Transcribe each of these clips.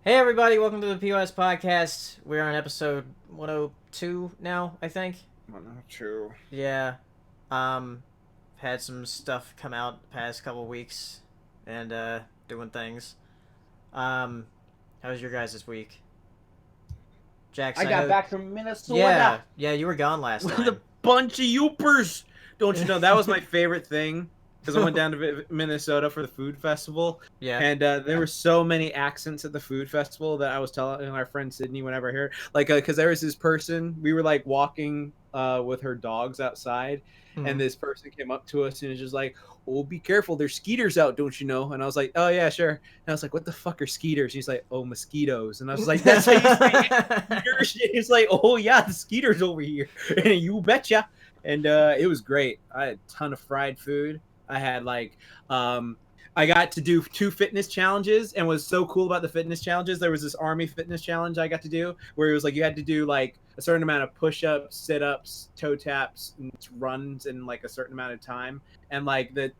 Hey everybody, welcome to the POS Podcast. We're on episode 102 now, I think. 102. Yeah. Um had some stuff come out the past couple weeks and doing things. How was your guys this week? I Jackson, I got know. back from Minnesota Yeah, you were gone last with a time. bunch of youpers. Don't you know that was my favorite thing? Because I went down to Minnesota for the food festival, Yeah. and there were so many accents at the food festival that I was telling our friend Sydney whenever I hear it. Like, because there was this person, we were like walking with her dogs outside, and Mhm. this person came up to us and was just like, "Oh, be careful! There's skeeters out, don't you know?" And I was like, "Oh yeah, sure." And I was like, "What the fuck are skeeters?" He's like, "Oh, mosquitoes." And I was like, "That's how you say it." He's like, "Oh yeah, the skeeters over here." And you betcha. And it was great. I had a ton of fried food. I had um I got to do 2 fitness challenges, and what's so cool about the fitness challenges, there was this army fitness challenge I got to do where it was like you had to do like a certain amount of push-ups, sit-ups, toe taps, and runs in like a certain amount of time. And like the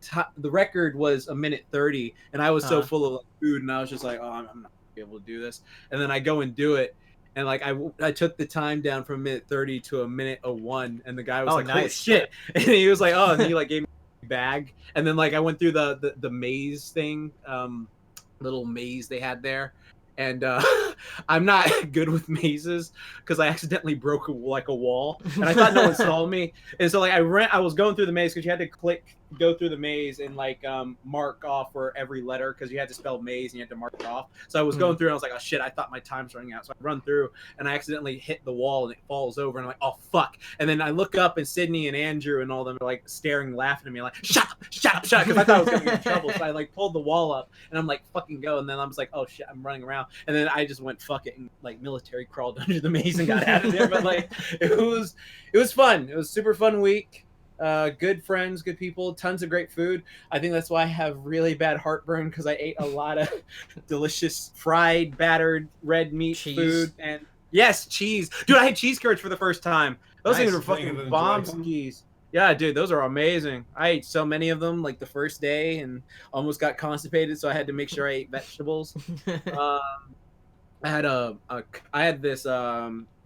record was a minute 30, and I was so Uh-huh. full of like, food, and I was just like, "Oh, I'm not gonna be able to do this." And then I go and do it, and like I took the time down from a minute 30 to a minute 01, and the guy was Oh, like, "Holy nice. shit!" And he was like, "Oh," and he like gave me a bag, and then like I went through the maze thing, little maze they had there, and I'm not good with mazes because I accidentally broke a wall, and I thought no one saw me, and so like I was going through the maze because you had to go through the maze and like mark off for every letter because you had to spell maze and you had to mark it off. So I was going Mhm. through and I was like, oh shit, I thought my time's running out. So I run through and I accidentally hit the wall and it falls over, and I'm like, oh fuck. And then I look up and Sydney and Andrew and all them are like staring, laughing at me like, shut up, shut up, shut up, because I thought I was gonna get in trouble. So I like pulled the wall up and I'm like, fucking go. And then I was like, oh shit, I'm running around. And then I just went fuck it and like military crawled under the maze and got out of there. But like it was fun. It was a super fun week. Good friends, good people, tons of great food. I think that's why I have really bad heartburn because I ate a lot of delicious fried, battered red meat Cheese. food. And yes, cheese. Dude, I had cheese curds for the first time. Those things Nice. are fucking bomb skis. Yeah, dude, those are amazing. I ate so many of them like the first day and almost got constipated, so I had to make sure I ate vegetables. Um, I had I had this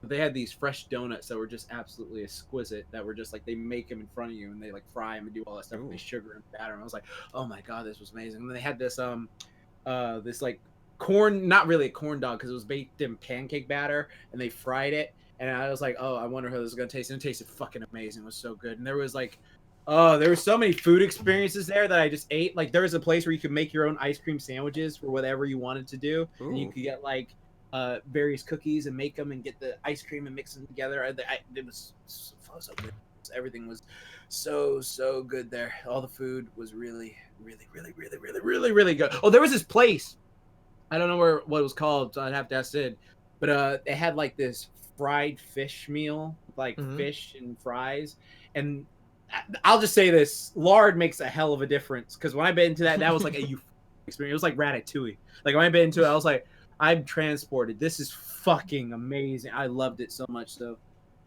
they had these fresh donuts that were just absolutely exquisite, that were just like they make them in front of you and they like fry them and do all that stuff with Ooh. the sugar and batter, and I was like, oh my god, this was amazing. And then they had this like corn, not really a corn dog because it was baked in pancake batter and they fried it, and I was like, oh, I wonder how this is gonna taste, and it tasted fucking amazing. It was so good. And there was like, oh, there were so many food experiences there that I just ate. Like there was a place where you could make your own ice cream sandwiches for whatever you wanted to do, and you Ooh. could get like various cookies and make them and get the ice cream and mix them together. It was so good. Everything was so good there. All the food was really good. Oh, there was this place. I don't know what it was called, so I'd have to ask Sid. But they had like this fried fish meal, like Mhm. fish and fries. And I'll just say this: lard makes a hell of a difference. Because when I bit into that, that was like a euphoric experience. It was like ratatouille. Like when I bit into it, I was like, I'm transported. This is fucking amazing. I loved it so much. So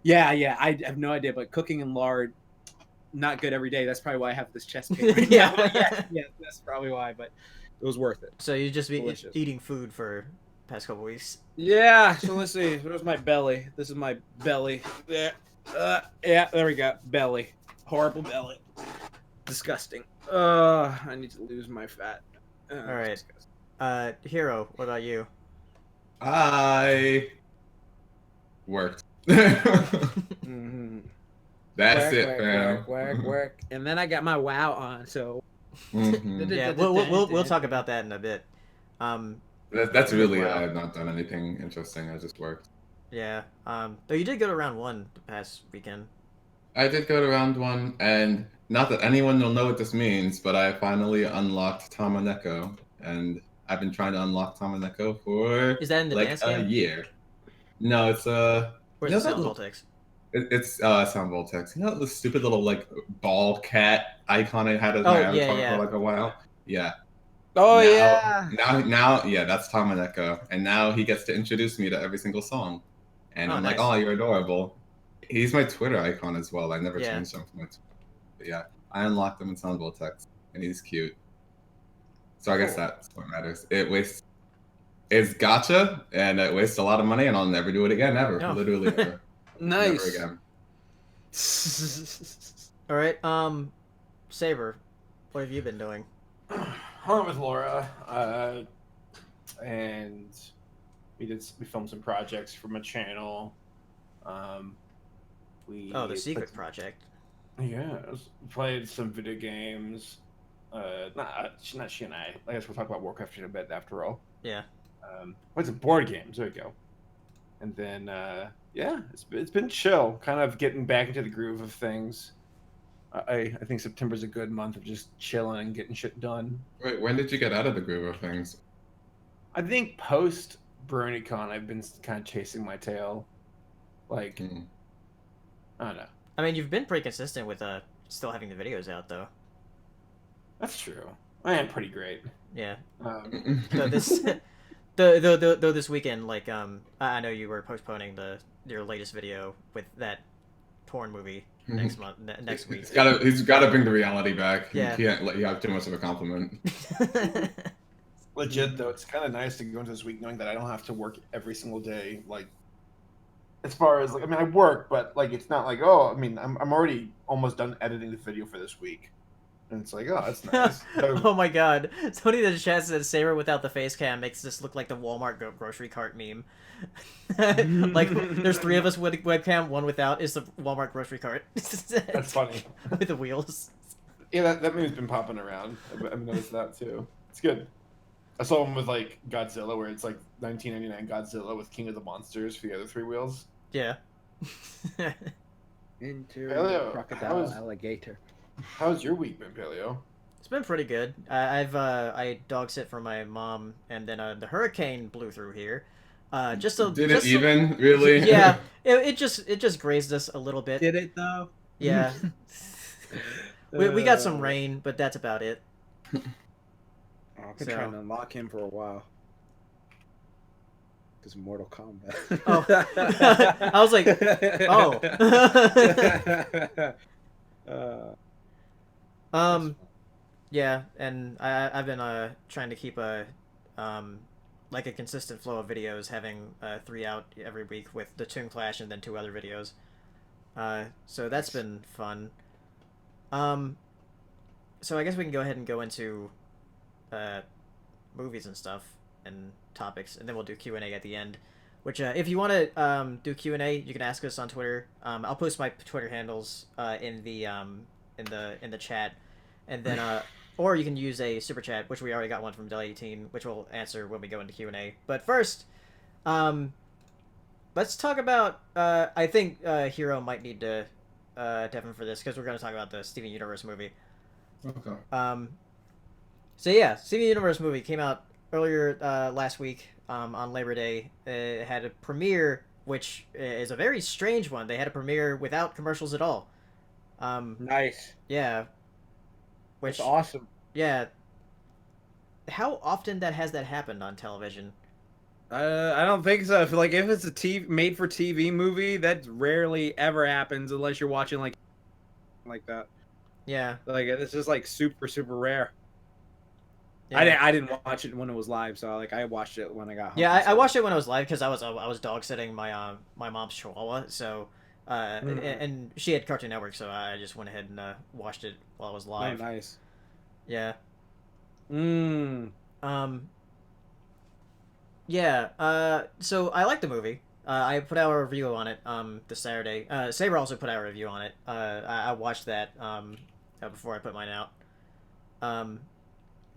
yeah, I have no idea, but cooking in lard, not good every day. That's probably why I have this chest pain right now. But Yeah. yeah, that's probably why. But it was worth it. So you just be Delicious. eating food for past couple weeks. Yeah. So let's see. Where's my belly? This is my belly. Yeah. Yeah. There we go. Belly. Horrible belly. Disgusting. I need to lose my fat. All right. Hero, what about you? I worked. Mm-hmm. That's it, fam. Work. And then I got my wow on. So. Mhm. Yeah, we'll talk about that in a bit. That's really Wow. I have not done anything interesting. I just worked. Yeah. Though you did go to round one the past weekend. I did go to round one, and not that anyone will know what this means, but I finally unlocked Tamaneko, and I've been trying to unlock Tamaneko for Is that in the like dance a game? year. No, it's Where's you know the that sound little voltex? it's Sound Voltex. You know the stupid little like ball cat icon I had as my Oh yeah, avatar for yeah. like a while? Yeah. Oh Now, yeah. yeah, that's Tom and Echo, and now he gets to introduce me to every single song, and Oh I'm like, nice. oh, you're adorable. He's my Twitter icon as well. I never Yeah. changed him from my Twitter. But yeah, I unlocked him in Sound Voltex, and he's cute. So I guess Cool. that's what matters. It wastes It's gotcha, and it wastes a lot of money, and I'll never do it again, ever. Oh. Literally never. Nice. Never again. All right. Saber, what have you been doing? Hung out with Laura, and we filmed some projects for my channel. The secret project. Yeah, played some video games. Not she and I. I guess we'll talk about Warcraft in a bit after all. Yeah. Played some board games. There we go. And then yeah, it's been chill. Kind of getting back into the groove of things. I think September's a good month of just chilling and getting shit done. Wait, when did you get out of the groove of things? I think post BronyCon, I've been kind of chasing my tail. Like, I don't know. I mean, you've been pretty consistent with still having the videos out though. That's true. I am pretty great. Yeah. Um, So this, though this weekend, like I know you were postponing your latest video with that porn movie next month, next week. He's gotta bring the reality back. Yeah. He can't let you have too much of a compliment. legit though, it's kind of nice to go into this week knowing that I don't have to work every single day. Like, as far as like, I mean, I work, but like, it's not like, oh, I mean, I'm already almost done editing the video for this week, and it's like, oh, that's nice. So, Oh my god! Somebody in the chat says Saber without the face cam makes this look like the Walmart grocery cart meme. Like, there's 3 of us with webcam, one without is the Walmart grocery cart. that's funny. With the wheels. Yeah, that meme's been popping around. I've noticed that too. It's good. I saw one with like Godzilla, where it's like 1999 Godzilla with King of the Monsters for the other 3 wheels. Yeah. Into crocodile alligator. How's your week been, Paleo? It's been pretty good. I dog sit for my mom, and then the hurricane blew through here. Really? Yeah, it just grazed us a little bit. Did it though? Yeah. we got some rain, but that's about it. I've been trying to unlock him for a while. Because Mortal Kombat. Oh. I was like, oh. Yeah, and I've been trying to keep a consistent flow of videos, having 3 out every week with the Toon Clash and then 2 other videos. So that's been fun. So I guess we can go ahead and go into movies and stuff and topics, and then we'll do Q&A at the end. Which, if you want to do Q&A, you can ask us on Twitter. I'll post my Twitter handles in the chat, and then or you can use a super chat, which we already got one from Del18, which we'll answer when we go into Q&A. But first, let's talk about. I think Hero might need to Devin for this because we're going to talk about the Steven Universe movie. Okay. So yeah, Steven Universe movie came out earlier last week on Labor Day. It had a premiere, which is a very strange one. They had a premiere without commercials at all. Nice. Yeah. Which That's awesome. Yeah. How often has that happened on television? I don't think so. If it's a made for TV movie, that rarely ever happens unless you're watching like that. Yeah. Like it's just like super rare. Yeah. I didn't watch it when it was live, so like I watched it when I got home. Yeah, I watched it when I was live because I was dog sitting my my mom's Chihuahua, so and she had Cartoon Network, so I just went ahead and watched it while I was live. Oh, nice. Yeah. Yeah. So I like the movie. I put out a review on it this Saturday. Saber also put out a review on it. I watched that before I put mine out.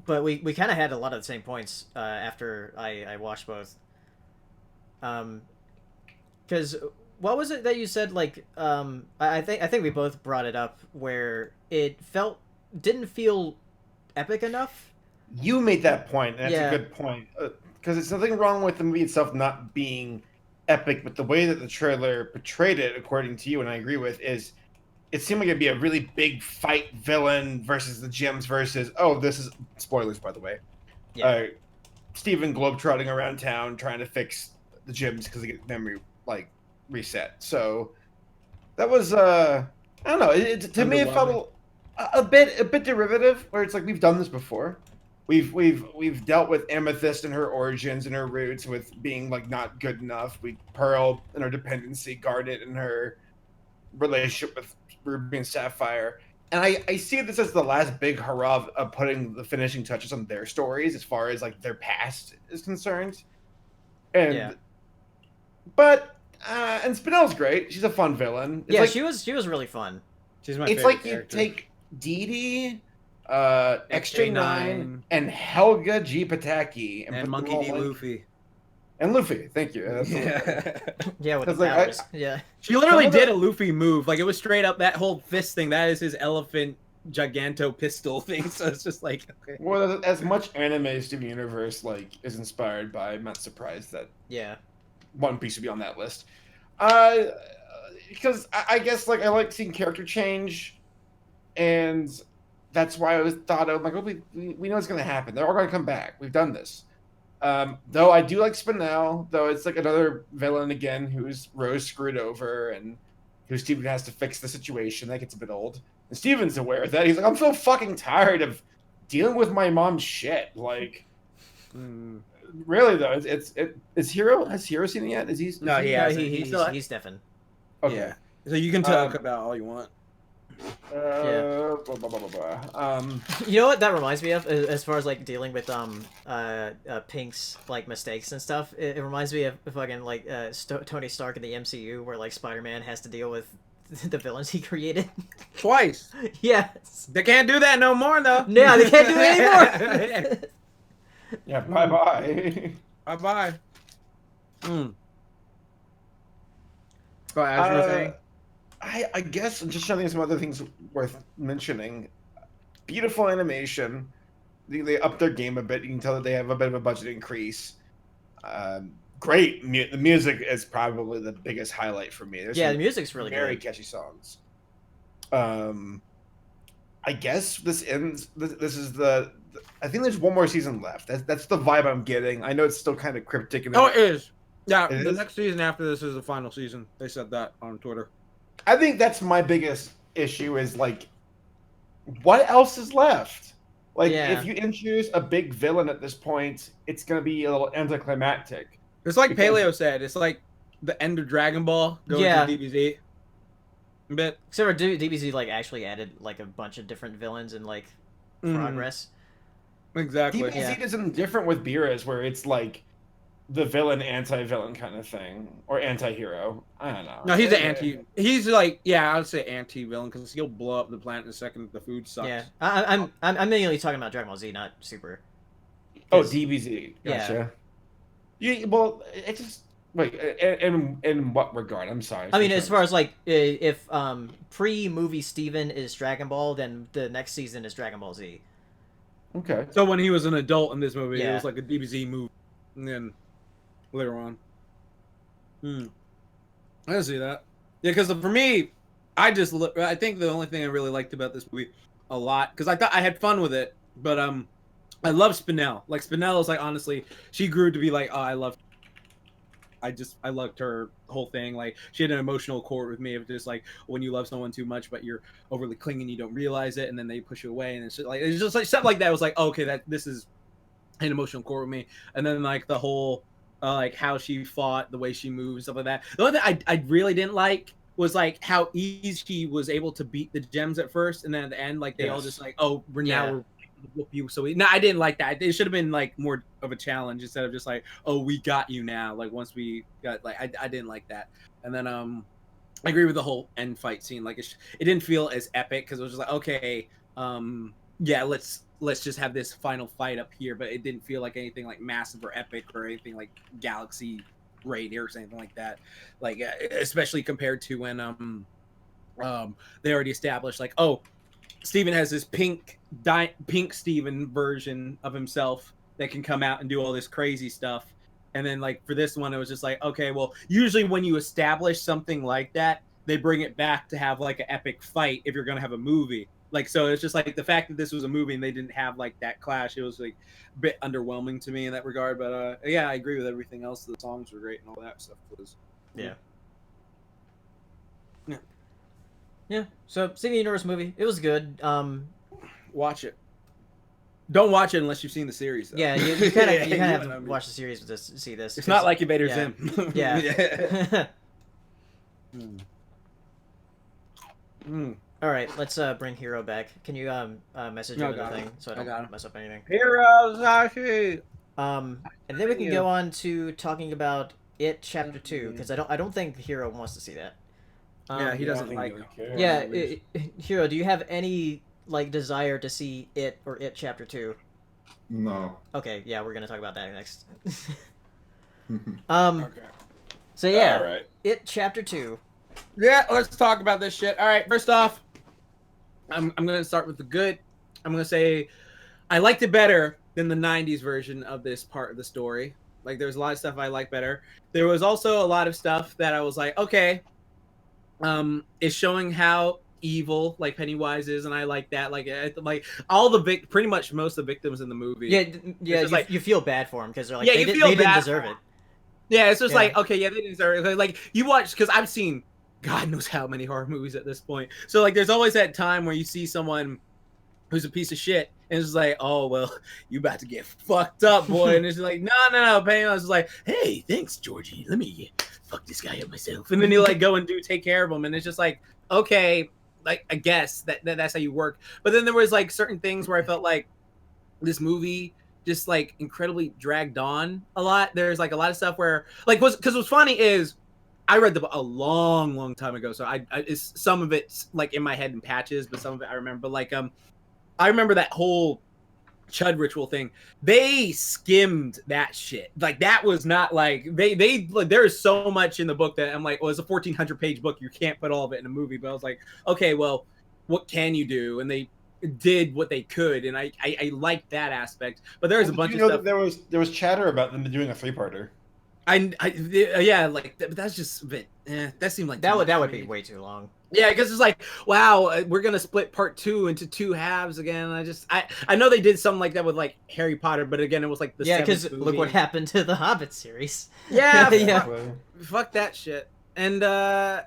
But we kind of had a lot of the same points after I watched both. Because what was it that you said? Like, I think we both brought it up where it didn't feel epic enough. You made that point, and that's Yeah. a good point. Because it's nothing wrong with the movie itself not being epic, but the way that the trailer portrayed it, according to you, and I agree with, is it seemed like it'd be a really big fight villain versus the gyms versus, this is spoilers, by the way. Yeah. Steven globetrotting around town trying to fix the gyms because they get memory reset. So that was I don't know. To me, it felt a bit derivative, where it's like we've done this before. we've dealt with Amethyst and her origins and her roots with being like not good enough. We Pearl and her dependency, Garnet and her relationship with Ruby and Sapphire. And I see this as the last big hurrah of putting the finishing touches on their stories as far as like their past is concerned. And but and Spinell's great. She's a fun villain. It's yeah, like, she was really fun. She's my it's favorite like character. you take Dee Dee, XJ9, and Helga G. Pataki and put Monkey them all, D. like- Luffy. And Luffy. Thank you. That's Yeah, with the That's like, powers. Yeah. She literally Some of did a Luffy move. Like, it was straight up that whole fist thing. That is his elephant giganto pistol thing. So it's just like, okay. Well, as much anime Steven Universe like is inspired by, I'm not surprised that Yeah. One Piece would be on that list. Because I guess like I like seeing character change, and that's why I was thought of like, oh, we know it's gonna happen. They're all gonna come back. We've done this. Though I do like Spinell, though it's like another villain again who's Rose screwed over and who Steven has to fix the situation. That gets a bit old. And Steven's aware of that. He's like, I'm so fucking tired of dealing with my mom's shit. Like, really though, has Hero seen it yet? Is he? No, Yeah, hasn't. he's Stefan. Okay. Yeah. So you can talk about all you want. Blah, blah, blah, blah, blah. You know what that reminds me of, as far as like dealing with Pink's like mistakes and stuff. It reminds me of fucking like Tony Stark in the MCU, where like Spider-Man has to deal with the villains he created. Twice. Yes. They can't do that no more, though. Yeah, they can't do it anymore. Yeah. Bye bye. Bye bye. Go as you were saying. I guess I'm just trying to think of some other things worth mentioning. Beautiful animation. They upped their game a bit. You can tell that they have a bit of a budget increase. Great. The music is probably the biggest highlight for me. There's Yeah, some the music's really very good. catchy songs. I guess this ends. This is the. I think there's one more season left. That's the vibe I'm getting. I know it's still kind of cryptic. And Oh, it is. Yeah, It the is? next season after this is the final season. They said that on Twitter. I think that's my biggest issue is like, what else is left? Like, Yeah. if you introduce a big villain at this point, it's gonna be a little anticlimactic. It's like Because- Paleo said. It's like the end of Dragon Ball going Yeah. to DBZ. But Except for DBZ like actually added like a bunch of different villains and like progress. exactly. DBZ Yeah. isn't different with Beerus, where it's like the villain anti-villain kind of thing, or anti-hero. I don't know. No, he's an anti. He's like, yeah, I would say anti-villain because he'll blow up the planet in a second if the food sucks. Yeah, I'm mainly talking about Dragon Ball Z, not Super. Oh, 'Cause- DBZ. Yeah. Gotcha. Yeah. Well, it just wait. In what regard? I'm sorry. I mean, as far as like if pre-movie Steven is Dragon Ball, then the next season is Dragon Ball Z. Okay. So when he was an adult in this movie, it Yeah. was like a DBZ movie, and then later on, I can see that. Yeah, because for me, I think the only thing I really liked about this movie a lot, because I thought I had fun with it, but I love Spinell. Like Spinell is like honestly, she grew to be like, oh, I loved her whole thing. Like she had an emotional core with me of just like when you love someone too much, but you're overly clinging, you don't realize it, and then they push you away, and it's just like stuff like that. It was like, okay, this is an emotional core with me. And then like the whole like how she fought, the way she moved, stuff like that. The only thing I really didn't like was like how easy she was able to beat the gems at first, and then at the end, like they all Yes. just like, oh, we're Yeah. now we're whoop you. So no, I didn't like that. It should have been like more of a challenge instead of just like, oh, we got you now. Like once we got like, I didn't like that. And then I agree with the whole end fight scene. Like it didn't feel as epic because it was just like, okay, yeah, let's just have this final fight up here, but it didn't feel like anything like massive or epic or anything like galaxy raid or anything like that. Like especially compared to when they already established like, oh, Steven has this pink Steven version of himself that can come out and do all this crazy stuff. And then like for this one, it was just like, okay, well, usually when you establish something like that, they bring it back to have like an epic fight if you're going to have a movie. Like, so it's just like the fact that this was a movie and they didn't have like that clash, it was like a bit underwhelming to me in that regard. But yeah, I agree with everything else. The songs were great and all that stuff was. Yeah. Yeah. So Steven Universe movie, it was good. Watch it. Don't watch it unless you've seen the series. Though. Yeah, you kind of Yeah, have know what I to mean. watch the series to see this. It's not like Invader yeah. Zim. Yeah. Mm. All right, let's bring Hero back. Can you message him in the got thing him. so I I don't got him. mess up anything? Heroes, Hashi. And then we can go on to talking about It Chapter 2 because I don't think Hero wants to see that. Yeah, he I don't doesn't think like. he cares. Yeah, Hero, do you have any like desire to see It or It Chapter 2? No. Okay, yeah, we're gonna talk about that next. Okay. So yeah, All right. It Chapter 2. Yeah, let's talk about this shit. All right, first off, I'm gonna start with the good. I'm gonna say I liked it better than the '90s version of this part of the story. Like, there was a lot of stuff I liked better. There was also a lot of stuff that I was like, okay, is showing how evil like Pennywise is, and I like that. Like all the pretty much most of the victims in the movie. Yeah, yeah, just like- you feel bad for him because they're like Yeah, they, you did, feel they didn't bad deserve for it. Yeah, it's just Yeah. like, okay, yeah, they deserve it. Like, you watch, because I've seen God knows how many horror movies at this point. So, like, there's always that time where you see someone who's a piece of shit, and it's like, oh, well, you about to get fucked up, boy. And it's like, no. Pennywise is like, hey, thanks, Georgie. Let me fuck this guy up myself. And then you, like, go and take care of him. And it's just like, okay, like, I guess that's how you work. But then there was, like, certain things where I felt like this movie just like incredibly dragged on a lot. There's like a lot of stuff where like because what's funny is I read the book a long time ago, so I it's, some of it's like in my head in patches, but some of it I remember. But like I remember that whole Chud ritual thing. They skimmed that shit. Like that was not like they like there's so much in the book that I'm like, well, it's a 1,400-page book. You can't put all of it in a movie. But I was like, okay, well, what can you do? And they did what they could, and I liked that aspect. But there's a bunch of stuff. That there was chatter about them doing a 3-parter. Yeah, like that's just a bit. That seemed like That too much would to be me. way too long. Yeah, because it's like, wow, we're gonna split part 2 into 2 halves again. And I know they did something like that with like Harry Potter, but again, it was like the Yeah, because 7th look what movie. happened to the Hobbit series. Yeah, Yeah. fuck that shit. And I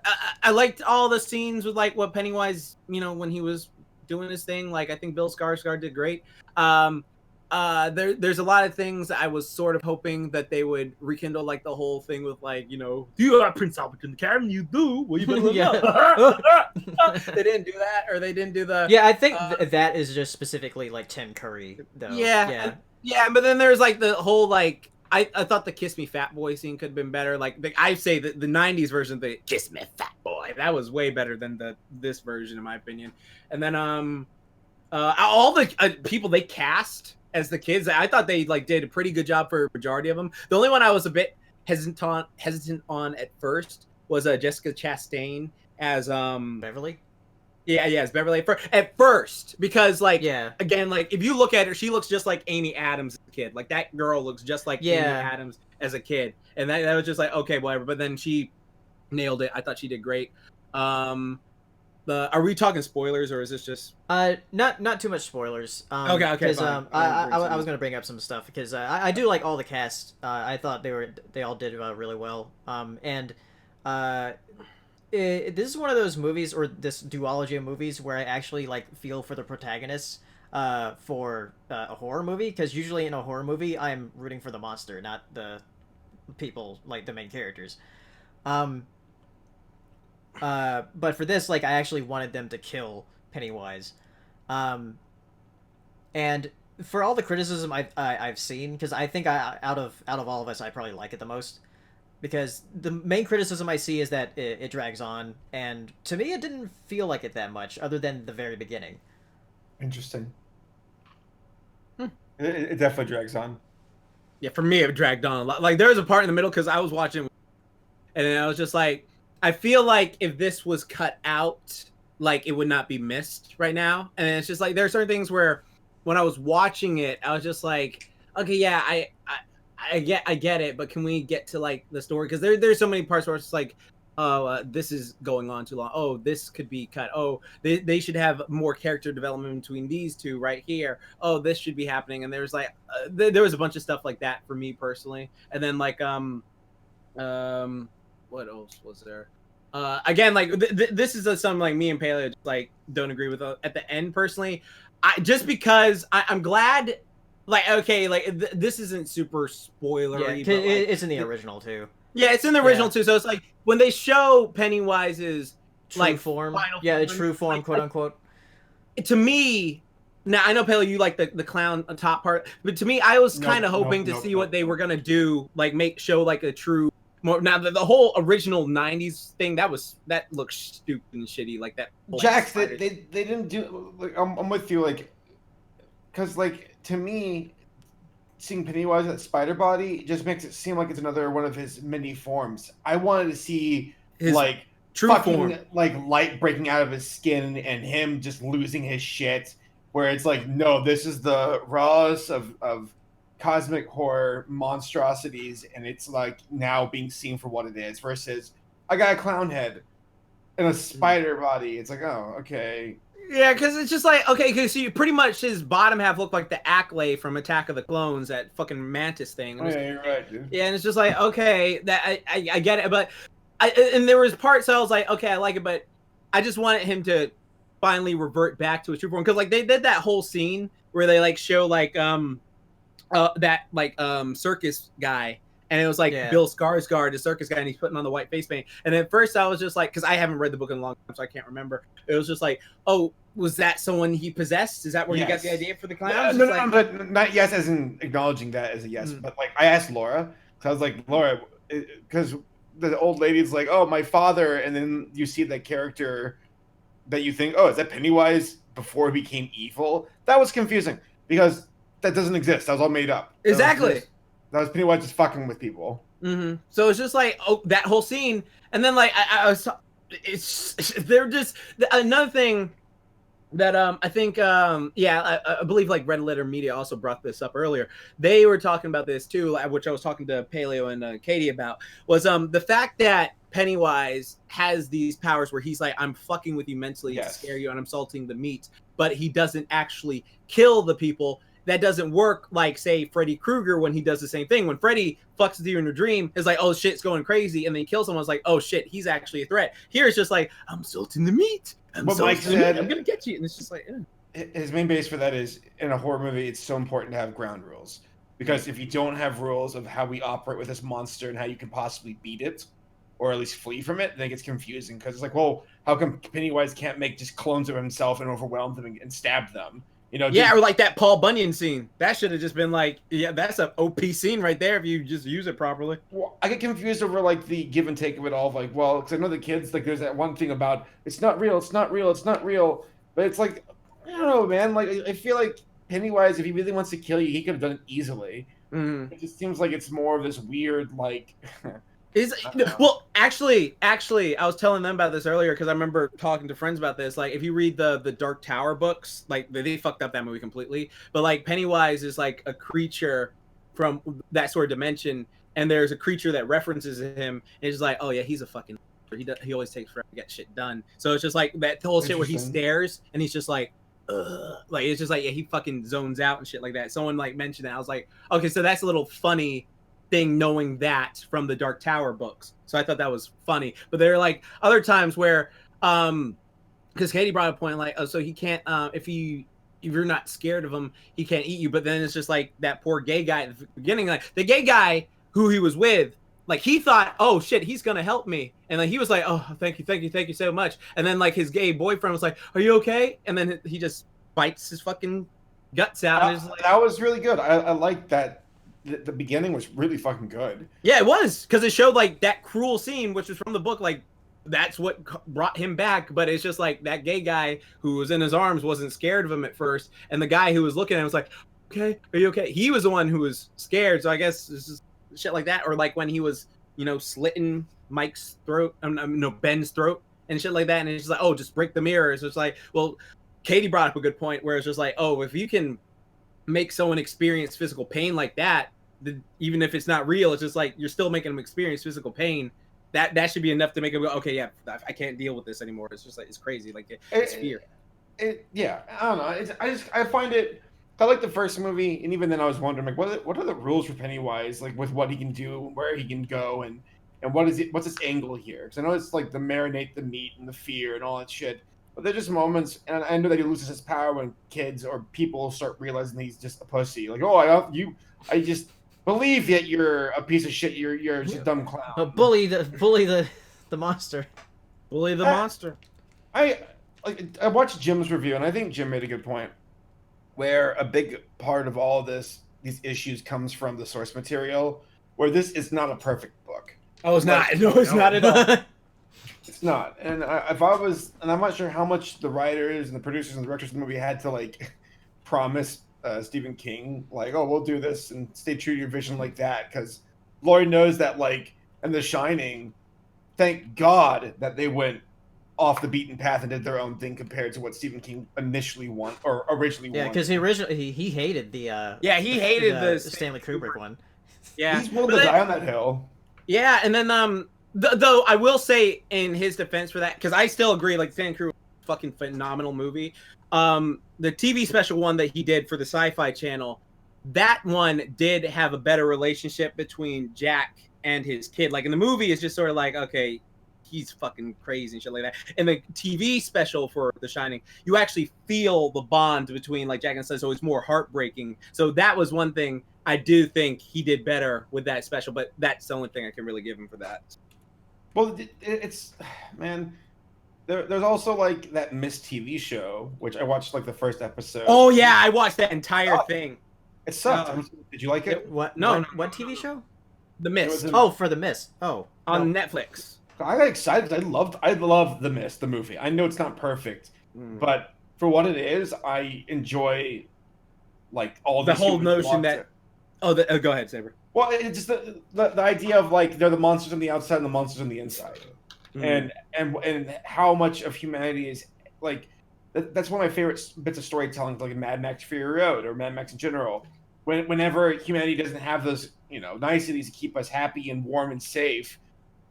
liked all the scenes with like what Pennywise, you know, when he was doing his thing. Like I think Bill Skarsgård did great. There's a lot of things I was sort of hoping that they would rekindle, like the whole thing with like, you know, do you have Prince Albert in the cabin? You do. Well, you better let Yeah. know. They didn't do that, or they didn't do the. Yeah, I think that is just specifically like Tim Curry, though. Yeah. But then there's like the whole like I thought the Kiss Me Fat Boy scene could have been better. Like I say that the '90s version of the Kiss Me Fat Boy, that was way better than this version in my opinion. And then all the people they cast as the kids, I thought they like did a pretty good job for a majority of them. The only one I was a bit hesitant on at first was Jessica Chastain as Beverly. Yeah, as Beverly at first, because like Yeah. again, like if you look at her, she looks just like Amy Adams as a kid. Like that girl looks just like Amy Adams as a kid, and that was just like okay, whatever. But then she nailed it. I thought she did great. Are we talking spoilers or is this just Not too much spoilers. Okay, Because fine. I was gonna bring up some stuff because I do like all the cast. I thought they all did really well. This is one of those movies, or this duology of movies, where I actually like feel for the protagonists for a horror movie, because usually in a horror movie I'm rooting for the monster, not the people, like the main characters. But for this, like, I actually wanted them to kill Pennywise. And for all the criticism I've seen, because I think out of all of us, I probably like it the most. Because the main criticism I see is that it drags on, and to me it didn't feel like it that much, other than the very beginning. Interesting. It definitely drags on. Yeah, for me it dragged on a lot. Like there was a part in the middle because I was watching, and then I was just like, I feel like if this was cut out, like it would not be missed right now. And it's just like there are certain things where when I was watching it, I was just like, okay, yeah, I get it, but can we get to like the story? Because there's so many parts where it's like, oh, this is going on too long. Oh, this could be cut. Oh, they should have more character development between these two right here. Oh, this should be happening. And there's like, there was a bunch of stuff like that for me personally. And then like, what else was there? Again, like this is something like me and Paleo just like don't agree with. At the end, personally, just because I'm glad. Like, okay, like this isn't super spoilery. Yeah, but, like, it's in the original too. Yeah, it's in the original too. So it's like when they show Pennywise's True form. final The form, true form, quote unquote. To me, now I know Paley, you like the clown top part, but to me, I was kind of hoping to see what they were gonna do, like show like a true. More, now the whole original '90s thing that looks stupid and shitty, like that. Jax, they didn't do. Like, I'm with you, like, because like to me, seeing Pennywise at spider body just makes it seem like it's another one of his many forms. I wanted to see his like true fucking form, like light breaking out of his skin and him just losing his shit. Where it's like, no, this is the rawest of cosmic horror monstrosities, and it's like now being seen for what it is. Versus, I got a clown head and a spider body. It's like, oh, okay. Yeah, because it's just like, okay, because so pretty much his bottom half looked like the Acklay from Attack of the Clones, that fucking mantis thing. Oh, yeah, you're right, dude. Yeah, and it's just like, okay, that I get it, but and there was parts I was like, okay, I like it, but I just wanted him to finally revert back to his true form, because like they did that whole scene where they like show like that like circus guy. And it was like Bill Skarsgård, the circus guy, and he's putting on the white face paint. And at first I was just like, because I haven't read the book in a long time, so I can't remember. It was just like, oh, was that someone he possessed? Is that where he got the idea for the clown? No, but not yes as in acknowledging that as a yes. But like I asked Laura, because I was like, Laura, because the old lady's like, oh, my father. And then you see that character that you think, oh, is that Pennywise before he became evil? That was confusing because that doesn't exist. That was all made up. Exactly. That was Pennywise just fucking with people. Mm-hmm. So it's just like, oh, that whole scene, and then like I was, they're just another thing that I think I believe like Red Letter Media also brought this up earlier. They were talking about this too, which I was talking to Paleo and Katie about, was the fact that Pennywise has these powers where he's like, I'm fucking with you mentally to scare you and I'm salting the meat, but he doesn't actually kill the people. That doesn't work like, say, Freddy Krueger when he does the same thing. When Freddy fucks with you in a dream, it's like, oh, shit's going crazy, and then he kills someone. It's like, oh, shit, he's actually a threat. Here it's just like, I'm salting the meat. I'm going to get you. And it's just like, his main base for that is, in a horror movie, it's so important to have ground rules. Because if you don't have rules of how we operate with this monster and how you can possibly beat it, or at least flee from it, then it gets confusing. Because it's like, well, how come Pennywise can't make just clones of himself and overwhelm them and stab them? You know, or like that Paul Bunyan scene. That should have just been like, yeah, that's an OP scene right there if you just use it properly. Well, I get confused over like the give and take of it all. Like, well, because I know the kids, like, there's that one thing about it's not real, it's not real, it's not real. But it's like, I don't know, man. Like, I feel like Pennywise, if he really wants to kill you, he could have done it easily. Mm-hmm. It just seems like it's more of this weird, like. Well, actually, I was telling them about this earlier because I remember talking to friends about this. Like, if you read the Dark Tower books, like they fucked up that movie completely. But like Pennywise is like a creature from that sort of dimension, and there's a creature that references him, and it's like, oh yeah, he's a fucking. He always takes forever to get shit done. So it's just like that whole shit where he stares and he's just like, ugh. Like it's just like, yeah, he fucking zones out and shit like that. Someone like mentioned that. I was like, okay, so that's a little funny thing knowing that from the Dark Tower books. So I thought that was funny. But there are like other times where because Katie brought a point like, oh, so he can't if you're not scared of him, he can't eat you. But then it's just like that poor gay guy at the beginning, like the gay guy who he was with, like he thought, oh shit, he's gonna help me. And like he was like, oh, thank you so much. And then like his gay boyfriend was like, are you okay? And then he just bites his fucking guts out. And like, that was really good. I like that. The beginning was really fucking good. Yeah, it was, because it showed like that cruel scene, which was from the book. Like that's what brought him back. But it's just like that gay guy who was in his arms wasn't scared of him at first, and the guy who was looking at him was like, "Okay, are you okay?" He was the one who was scared. So I guess it's just shit like that, or like when he was, slitting Mike's throat, Ben's throat and shit like that, and it's just like, oh, just break the mirror. So it's like, well, Katie brought up a good point where it's just like, oh, if you can make someone experience physical pain like that, even if it's not real, it's just like you're still making them experience physical pain. That should be enough to make them go, okay, yeah, I can't deal with this anymore. It's just like, it's crazy, like it's fear. Yeah, I don't know. I find it. I like the first movie, and even then I was wondering, like, what are the rules for Pennywise, like with what he can do, where he can go, and what's his angle here? Because I know it's like the marinate the meat and the fear and all that shit. But there's just moments, and I know that he loses his power when kids or people start realizing he's just a pussy. Like, oh, I just believe that you're a piece of shit. You're just a dumb clown. Bully the monster. Bully the monster. I watched Jim's review, and I think Jim made a good point, where a big part of all of these issues comes from the source material, where this is not a perfect book. Oh, it's not. No, it's not at all. It's not. And I'm not sure how much the writers and the producers and the directors of the movie had to like promise Stephen King, like, oh, we'll do this and stay true to your vision like that, because Lord knows that, like, in The Shining, thank God that they went off the beaten path and did their own thing compared to what Stephen King initially originally wanted. Yeah, because he hated the he hated the Stanley Kubrick one. Yeah, he's willing to die on that hill. Yeah, and then though I will say in his defense for that, because I still agree, like, Stanley Kubrick, fucking phenomenal movie. The TV special one that he did for the Sci-Fi Channel, that one did have a better relationship between Jack and his kid. Like, in the movie, it's just sort of like, okay, he's fucking crazy and shit like that. In the TV special for The Shining, you actually feel the bond between, like, Jack and son, so it's more heartbreaking. So that was one thing I do think he did better with that special, but that's the only thing I can really give him for that. Well, it's, man, there's also, like, that Mist TV show, which I watched, like, the first episode. Oh, yeah, I watched that entire thing. It sucked. Did you like it? What? No. What TV show? The Mist. Oh, for The Mist. Oh. On Netflix. I got excited because I love The Mist, the movie. I know it's not perfect, but for what it is, I enjoy, like, all the whole notion that. Go ahead, Saber. Well, it's just the idea of, like, they're the monsters on the outside and the monsters on the inside, and how much of humanity is, like, that's one of my favorite bits of storytelling, like in Mad Max Fury Road or Mad Max in general. Whenever humanity doesn't have those, niceties to keep us happy and warm and safe,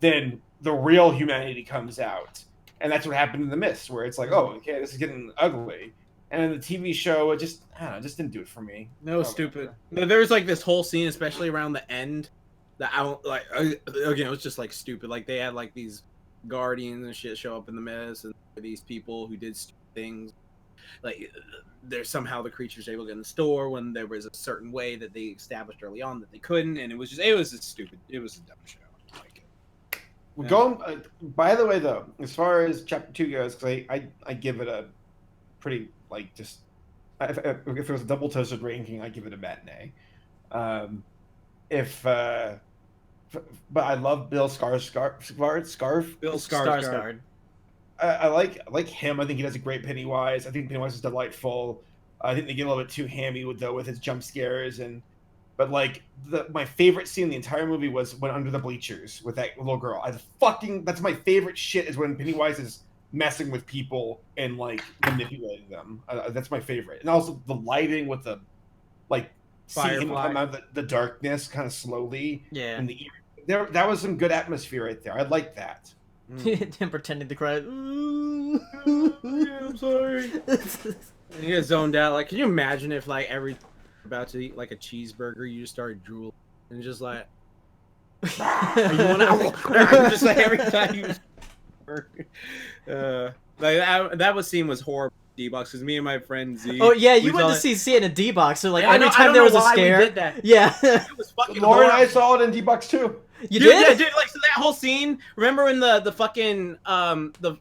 then the real humanity comes out, and that's what happened in The Mist, where it's like, oh, okay, this is getting ugly. And in the TV show, it just, I don't know, just didn't do it for me. No, stupid. There was, like, this whole scene, especially around the end, that I don't, like, again, it was just, like, stupid. Like, they had, like, these guardians and shit show up in The Mist, and these people who did stupid things. Like, there's somehow the creatures able to get in the store when there was a certain way that they established early on that they couldn't, and it was just stupid. It was a dumb show. I like it. Yeah. Going, by the way, though, as far as Chapter 2 goes, because I give it a pretty, like, just, if it was a double toasted ranking, I give it a matinee. But I love Bill Skarsgård. Bill Skarsgård. I like him. I think he does a great Pennywise. I think Pennywise is delightful. I think they get a little bit too hammy with his jump scares, but like my favorite scene in the entire movie was when under the bleachers with that little girl. That's my favorite shit, is when Pennywise is messing with people and, like, manipulating them. That's my favorite. And also the lighting with the, like, seeing him come out of the darkness kind of slowly. Yeah. And that was some good atmosphere right there. I like that. Him pretending to cry. I'm sorry. You get zoned out. Like, can you imagine if, like, about to eat, like, a cheeseburger, you just started drooling and just like, just like every time you like that was scene was horrible. D-box, because me and my friend Z. Oh yeah, you went to see it in D-box. So, like, every I time there was a scare. We did that. Yeah. It was fucking Laura and I saw it in D-box too. You did? Yeah, dude, like, so that whole scene. Remember in the fucking the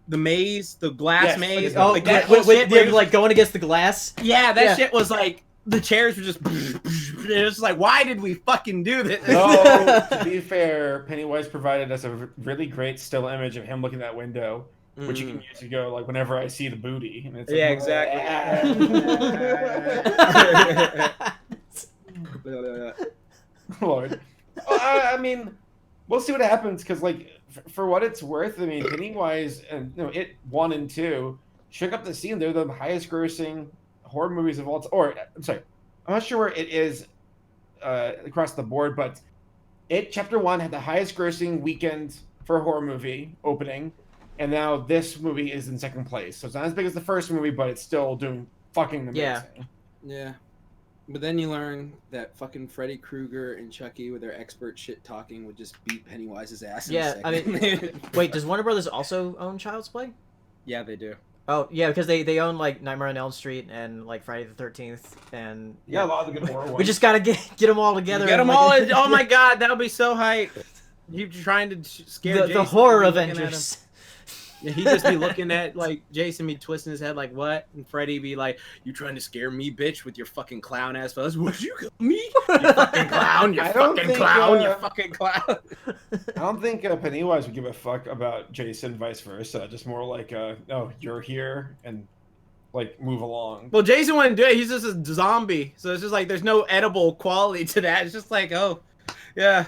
maze, the glass maze. Oh, like, that with like going against the glass. Yeah, that shit was like, the chairs were just. It was like, why did we fucking do this? No, to be fair, Pennywise provided us a really great still image of him looking at that window, which you can use to go, like, whenever I see the booty. And it's like, yeah, exactly. Lord. I mean, we'll see what happens, because, like, for what it's worth, I mean, Pennywise and it 1 and 2 shook up the scene. They're the highest grossing horror movies of all time. Or, I'm sorry, I'm not sure where it is across the board, but Chapter 1 had the highest grossing weekend for a horror movie opening, and now this movie is in second place. So it's not as big as the first movie, but it's still doing fucking amazing. Yeah. But then you learn that fucking Freddy Krueger and Chucky, with their expert shit talking, would just beat Pennywise's ass. Yeah, I mean, wait, does Warner Brothers also own Child's Play? Yeah, they do. Oh yeah, because they own like Nightmare on Elm Street and like Friday the 13th and Yeah, a lot of the good horror ones. we just gotta get them all together. Get and, them like, all. Oh my god, that would be so hype. You trying to scare Jason, the horror he'd be looking at him. Avengers. Yeah, he'd just be looking at like Jason be twisting his head like what, and Freddy be like, "You trying to scare me, bitch, with your fucking clown ass fellas? What you call me? You fucking clown! You I don't fucking think, clown! You fucking clown!" I don't think Pennywise would give a fuck about Jason, vice versa. Just more like, "No, you're here," and like move along. Well, Jason wouldn't do it. He's just a zombie, so it's just like there's no edible quality to that. It's just like, oh, yeah,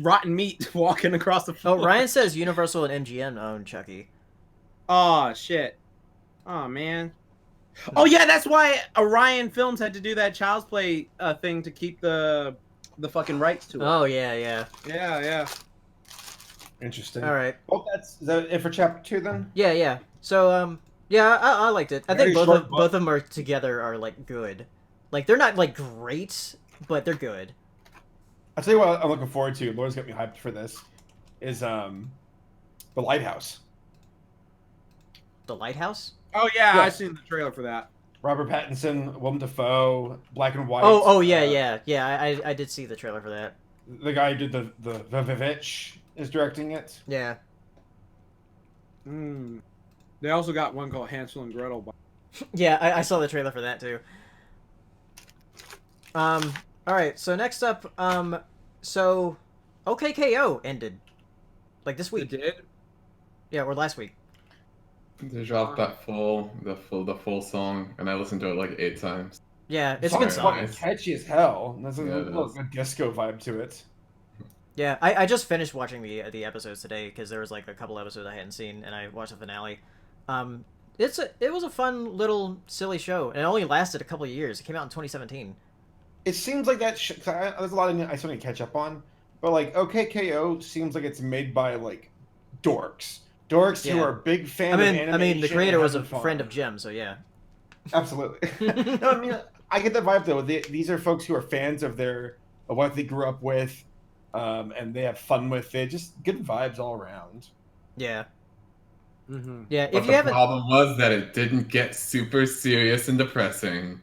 rotten meat walking across the floor. Oh, Ryan says Universal and MGM own Chucky. Oh shit. Oh man. Oh yeah, that's why Orion Films had to do that Child's Play thing to keep the fucking rights to it. Oh yeah. Yeah. Interesting. All right. Well, is that it for chapter 2 then? Yeah. So yeah, I liked it. I think Very both short of them are together are like good. Like they're not like great, but they're good. I'll tell you what I'm looking forward to. Laura's got me hyped for this. Is The Lighthouse. The Lighthouse. Oh yeah, Yeah. I seen the trailer for that. Robert Pattinson, Willem Dafoe, black and white. Oh yeah. I did see the trailer for that. The guy who did the Vivitch is directing it. Yeah. They also got one called Hansel and Gretel. Yeah, I saw the trailer for that too. All right. So next up, so OKKO ended, like this It week. did. Yeah, or last week. They dropped that the full song, and I listened to it like 8 times. Yeah, it's a Song's good song. fucking catchy as hell. There's a Yeah, it little is. a disco vibe to it. Yeah, I just finished watching the episodes today because there was like a couple episodes I hadn't seen, and I watched the finale. It was a fun little silly show, and it only lasted a couple of years. It came out in 2017. It seems like that. There's a lot of I still need to catch up on, but like OKKO seems like it's made by like dorks who Yeah. are big fans. I of mean, animation the creator and was a having fun. friend of Jim, so yeah. Absolutely. No, I mean, I get the vibe though. These are folks who are fans of what they grew up with, and they have fun with it. Just good vibes all around. Yeah. Mm-hmm. Yeah, But if you the haven't... problem was that it didn't get super serious and depressing.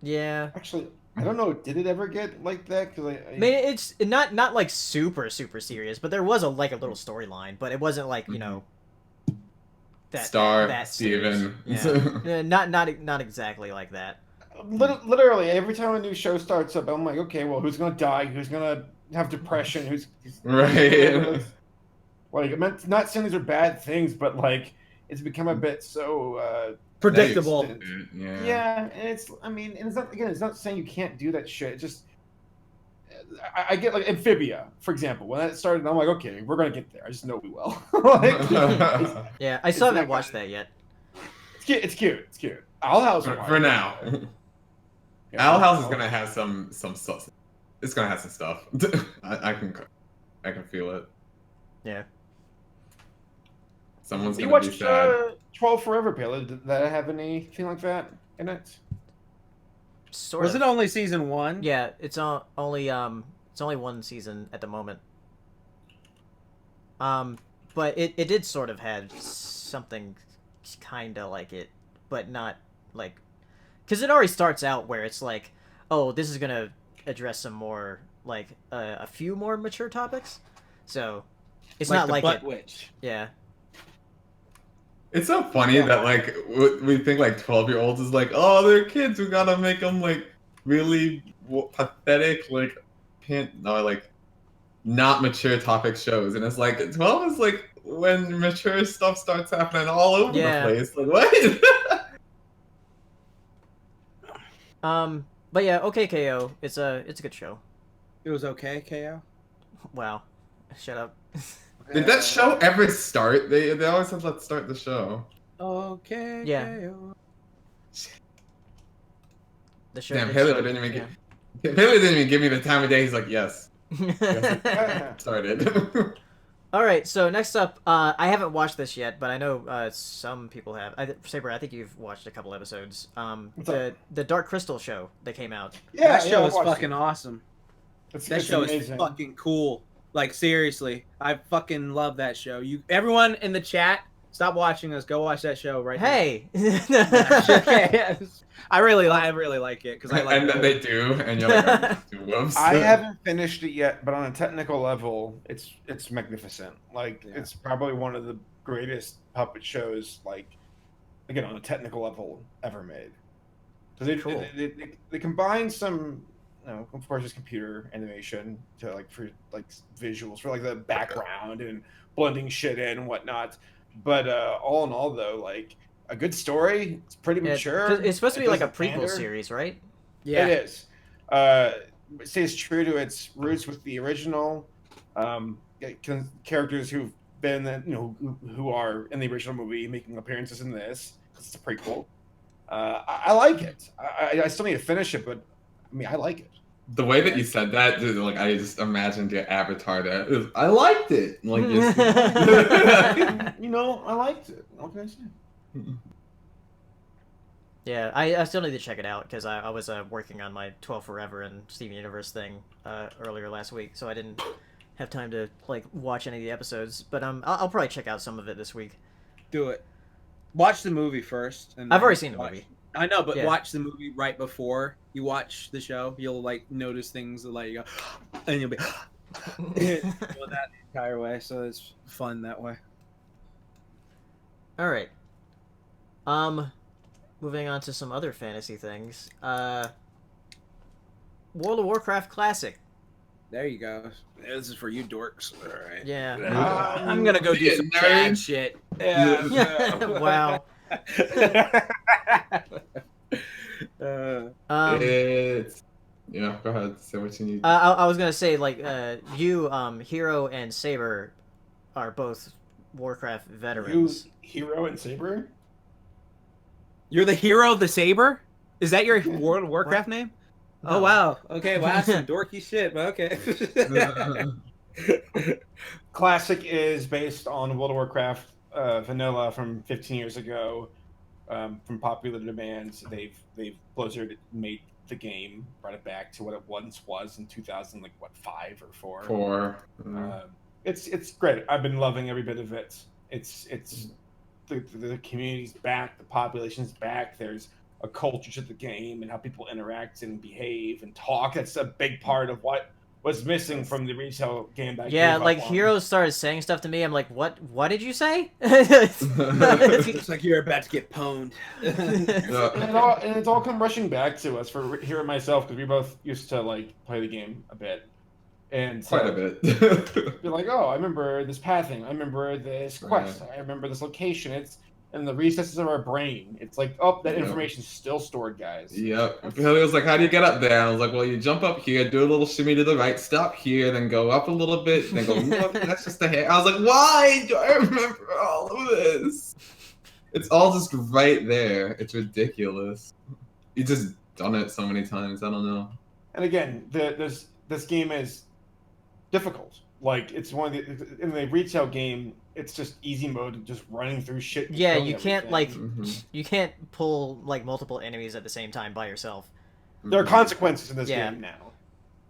Yeah. Actually, I don't know. Did it ever get like that? Because I mean, it's not like super serious, but there was a little storyline, but it wasn't like, you know, that Steven. serious. Yeah. Not exactly like that. Literally, every time a new show starts up, I'm like, okay, well, who's gonna die? Who's gonna have depression? Who's Right. like, I'm not saying these are bad things, but like, it's become a bit so Predictable. Yeah. yeah, and it's. I mean, and it's not saying you can't do that shit. It's just, I get like Amphibia, for example. When that started, I'm like, okay, we're gonna get there. I just know we will. Like, Yeah, I still it's haven't not watched gonna- that yet. it's cute. It's cute. Owl House For now. Yeah, Owl House is gonna have some stuff. It's gonna have some stuff. I can feel it. Yeah. Someone's You gonna be watched sad. 12 Forever, Pele. Did that have anything like that in it? Sort Was of. it only season 1? Yeah, it's only one season at the moment. But it did sort of have something kind of like it, but not like, because it already starts out where it's like, oh, this is gonna address some more like a few more mature topics, so it's not the like butt it. witch. Yeah. It's so funny that like we think like 12-year-olds is like, oh, they're kids. We gotta make them like really pathetic, like not mature topic shows, and it's like 12 is like when mature stuff starts happening all over Yeah. the place. Like what? But yeah, OKKO. It's a good show. It was okay, KO. Wow. Shut up. Did that show ever start? They always have let's start the show. Okay. Yeah. KO. The show. Damn, did Haley start- didn't even Haley didn't even give me the time of day. He's like, yes, yeah. started. All right, so next up, I haven't watched this yet, but I know some people have. Saber, I think you've watched a couple episodes. The Dark Crystal show that came out. That show I is watched fucking it. awesome. It's That show amazing. is fucking cool. Like seriously, I fucking love that show. Everyone in the chat, Stop watching us. Go watch that show right Hey. now. I really like it because I like. And then they do, and you're like, whoops. I haven't finished it yet, but on a technical level, it's magnificent. Like Yeah. it's probably one of the greatest puppet shows, like again on a technical level ever made. Because Cool. they combine some, of course, it's computer animation to for visuals for like the background and blending shit in and whatnot. But all in all, though, like a good story. It's pretty mature. 'Cause it's supposed to be like a doesn't prequel pander. series, right? Yeah. It is. It stays true to its roots with the original. Characters who've been, who are in the original movie making appearances in this. 'Cause it's a prequel. I like it. I still need to finish it, but I mean, I like it. The way that you said that, dude, like I just imagined your avatar there. I liked it. Like, I liked it. What can I say? Yeah, I still need to check it out because I was working on my 12 Forever and Steven Universe thing earlier last week, so I didn't have time to watch any of the episodes. But I'll probably check out some of it this week. Do it. Watch the movie first. And I've then already seen the watch- movie. I know, but Yeah. watch the movie right before you watch the show. You'll notice things that you go, and you'll be doing that the entire way. So it's fun that way. All right. Moving on to some other fantasy things. World of Warcraft Classic. There you go. This is for you dorks. All right. Yeah. I'm gonna go do Yeah, some nerd. Chad shit. Wow. It's go ahead, say what you need. I was gonna say you, Hero and Saber, are both Warcraft veterans. You, Hero and Saber? You're the hero of the saber? Is that your World of Warcraft name? No. Oh wow. Okay, wow, some dorky shit, but okay. Classic is based on World of Warcraft vanilla from 15 years ago. From popular demand, Blizzard made the game, brought it back to what it once was in 2000, 5 or 4. 4. It's great. I've been loving every bit of it. It's the community's back, the population's back. There's a culture to the game and how people interact and behave and talk. That's a big part of what was missing from the retail game. That I Yeah, gave up on. Hero started saying stuff to me. I'm like, what did you say? It's like you're about to get pwned. And it's all come rushing back to us for Hero and myself because we both used to play the game a bit. And Quite a bit. You're like, oh, I remember this pathing. I remember this quest. I remember this location. It's in the recesses of our brain. It's like, oh, that information's still stored, guys. Yep. Billy was like, how do you get up there? I was like, well, you jump up here, do a little shimmy to the right, stop here, then go up a little bit, then go, look, that's just a hair. I was like, why do I remember all of this? It's all just right there. It's ridiculous. You just done it so many times. I don't know. And again, this game is difficult. It's one of in the retail game, it's just easy mode, just running through shit. and Yeah, killing you can't everything. you can't pull multiple enemies at the same time by yourself. There are consequences in this Yeah. game now.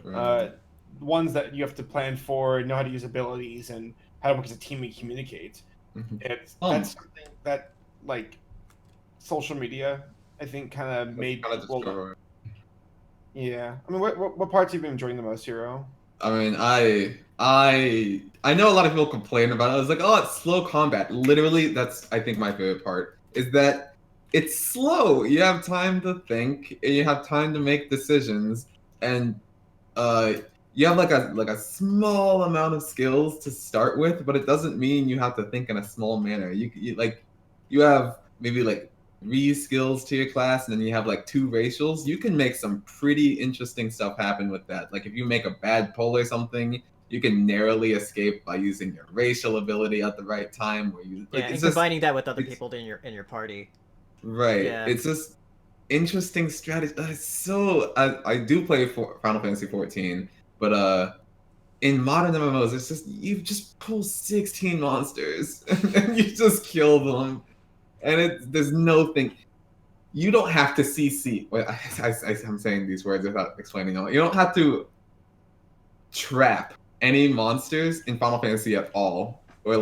Right. Ones that you have to plan for, know how to use abilities, and how to work as a team and communicate. Mhm. That's something that social media, I think, kind of made. Kinda destroy. Yeah, I mean, what parts have you been enjoying the most, Hero? I mean, I know a lot of people complain about it. I was like, oh, it's slow combat. Literally, that's I think my favorite part is that it's slow. You have time to think, and you have time to make decisions, and you have like a small amount of skills to start with, but it doesn't mean you have to think in a small manner. You have maybe 3 skills to your class, and then you have 2 racials. You can make some pretty interesting stuff happen with that. If you make a bad pull or something, you can narrowly escape by using your racial ability at the right time. Where you Yeah, and it's just, combining that with other people in your party. right. Yeah. It's just interesting strategy. It's so I do play Final Fantasy 14, but in modern MMOs, it's just you just pull 16 monsters and you just kill them. And there's no thing. You don't have to CC. Wait, I'm saying these words without explaining them. You don't have to trap any monsters in Final Fantasy at all. Or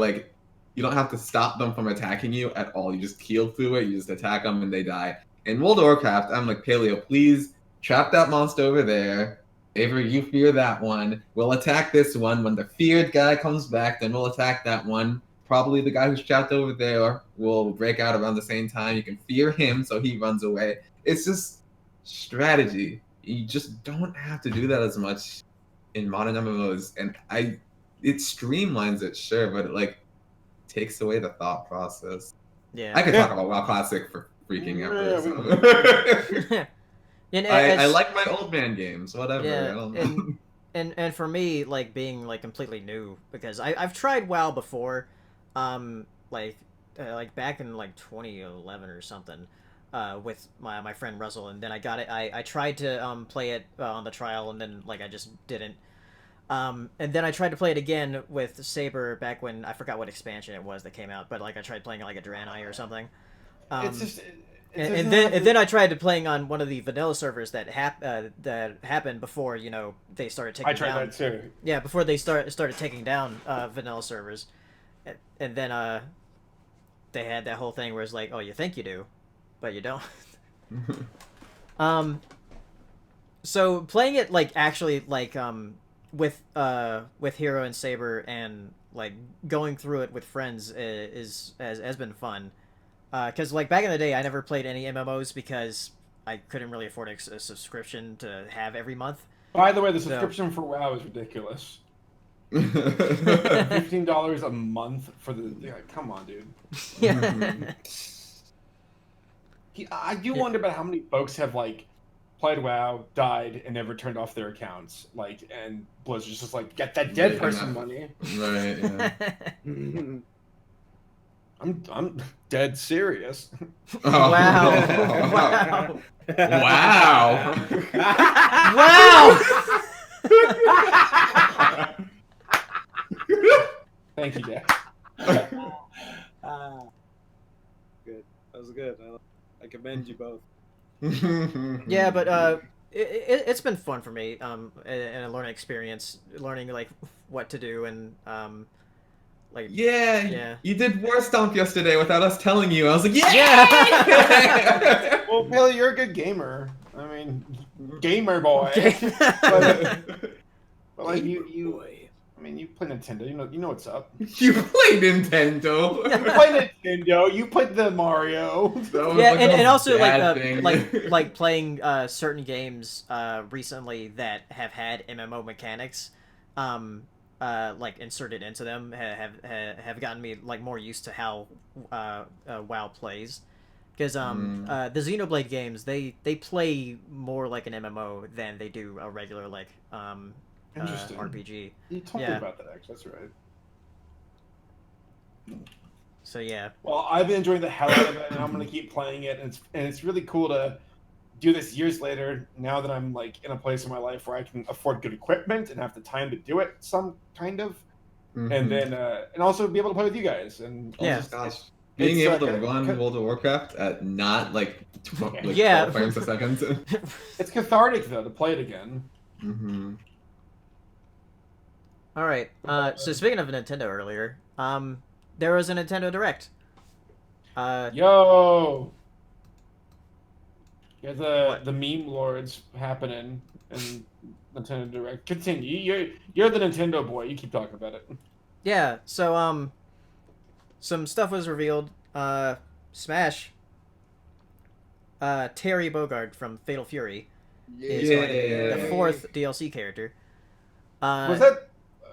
You don't have to stop them from attacking you at all. You just heal through it. You just attack them and they die. In World of Warcraft, I'm like, Paleo, please trap that monster over there. Avery, you fear that one. We'll attack this one. When the feared guy comes back, then we'll attack that one. Probably the guy who's trapped over there will break out around the same time. You can fear him, so he runs away. It's just strategy. You just don't have to do that as much in modern MMOs, and it streamlines it, sure, but it like takes away the thought process. Yeah. I could talk about WoW Classic for freaking ever. So. I like my old man games, whatever. Yeah, I don't know. and for me, like being like completely new, because I've tried WoW before, like back in like 2011 or something, with my friend Russell, and then I got it. I tried to play it on the trial, and then like I just didn't. And then I tried to play it again with Saber back when I forgot what expansion it was that came out, but like I tried playing like a Draenei or something. It's just. And then I tried to playing on one of the vanilla servers that happened before, you know, they started taking down. I tried that too. Yeah, before they started taking down vanilla servers, and then they had that whole thing where it's like, oh, you think you do, but you don't. So playing it like actually like with Hero and Saber and like going through it with friends has been fun. Because like back in the day, I never played any MMOs because I couldn't really afford a subscription to have every month. By the way, the subscription for WoW is ridiculous. $15 a month for the. Yeah, come on, dude. Yeah. I do wonder about how many folks have like played WoW, died, and never turned off their accounts. Like, and Blizzard's just like, get that dead person money. Right. Yeah. I'm dead serious. Oh. Wow. Wow. Wow. Thank you, Dad. Good. That was good. I commend you both. Yeah, but it's been fun for me, and a learning experience, learning like what to do and like yeah, you did War Stomp yesterday without us telling you. I was like, yeah. Well, Billy, you're a good gamer. I mean, gamer boy. but like you. I mean, you play Nintendo. You know what's up. You play Nintendo. You play Nintendo. You played the Mario. Yeah, and also like playing certain games recently that have had MMO mechanics, like inserted into them have gotten me like more used to how WoW plays, because the Xenoblade games they play more like an MMO than they do a regular like Interesting. RPG. You told me about that, actually. That's right. So yeah. Well, I've been enjoying the hell out of it, and I'm gonna keep playing it. And it's really cool to do this years later. Now that I'm like in a place in my life where I can afford good equipment and have the time to do it, some kind of, and then and also be able to play with you guys. And gosh, being able to run World of Warcraft at not like 12 frames a second. It's cathartic though to play it again. Mm-hmm. All right. So speaking of Nintendo earlier, there was a Nintendo Direct. Yo, you got the meme lords happening in Nintendo Direct. Continue. You're the Nintendo boy. You keep talking about it. Yeah. So some stuff was revealed. Smash. Terry Bogard from Fatal Fury is the 4th DLC character.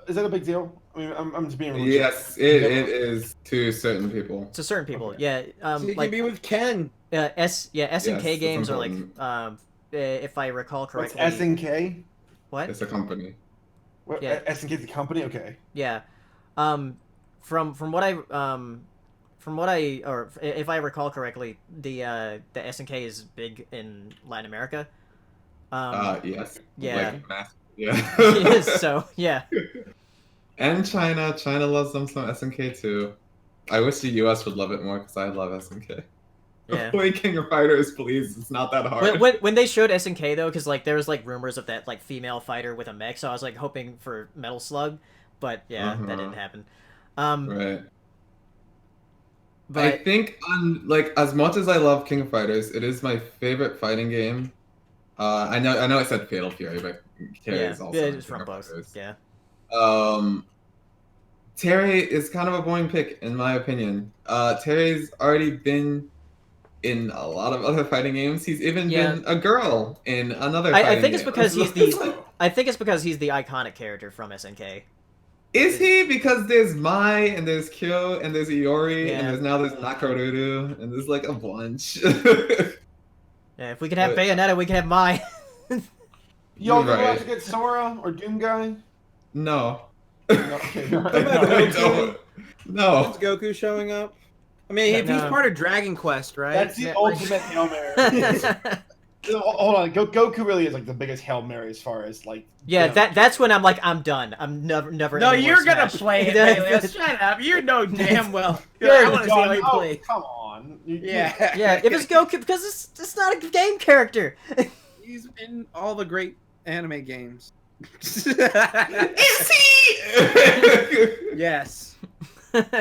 Is that a big deal? I mean, I'm just being really yes, it is to certain people. To certain people, yeah. So you can be with Ken. S and K games are like, if I recall correctly. What's S and K? What? It's a company. What? Yeah. S and K is a company. Okay. Yeah. From what I or if I recall correctly, the S and K is big in Latin America. Yes. Yeah. Like, yeah. It is, so yeah. And China loves them some SNK too. I wish the US would love it more because I love SNK. Yeah. Play King of Fighters, please. It's not that hard. When they showed SNK though, because like there was like rumors of that like female fighter with a mech, so I was like hoping for Metal Slug, but yeah, that didn't happen. Right. But I think as much as I love King of Fighters, it is my favorite fighting game. I know I said Fatal Fury, but Terry yeah, is also it in is King from of both. Fighters. Yeah. Terry is kind of a boring pick in my opinion. Terry's already been in a lot of other fighting games. He's even Yeah. been a girl in another I fighting think it's game. because he's the. I think it's because he's the iconic character from SNK. Is he? Because there's Mai and there's Kyo and there's Iori Yeah. and there's Nakoruru and there's like a bunch. Yeah, if we could have But- Bayonetta, we could have Mai. Y'all think we'll Right. have to get Sora or Doom Guy? No. No, okay, no, What about No, I Goku? don't. No. When's Goku showing up? I mean, if he's No. part of Dragon Quest, right? That's the Yeah, ultimate Hail Mary. Hold on, Goku really is like the biggest Hail Mary as far as like. Yeah, them. that's when I'm like, I'm done. I'm never No, any more you're gonna Smash. play it, Bailey. Shut up. You know damn well. You're I want to see how done. he Oh, plays. come on. Yeah. Yeah, if it's Goku, because it's not a game character. He's in all the great anime games. Is he? Yes.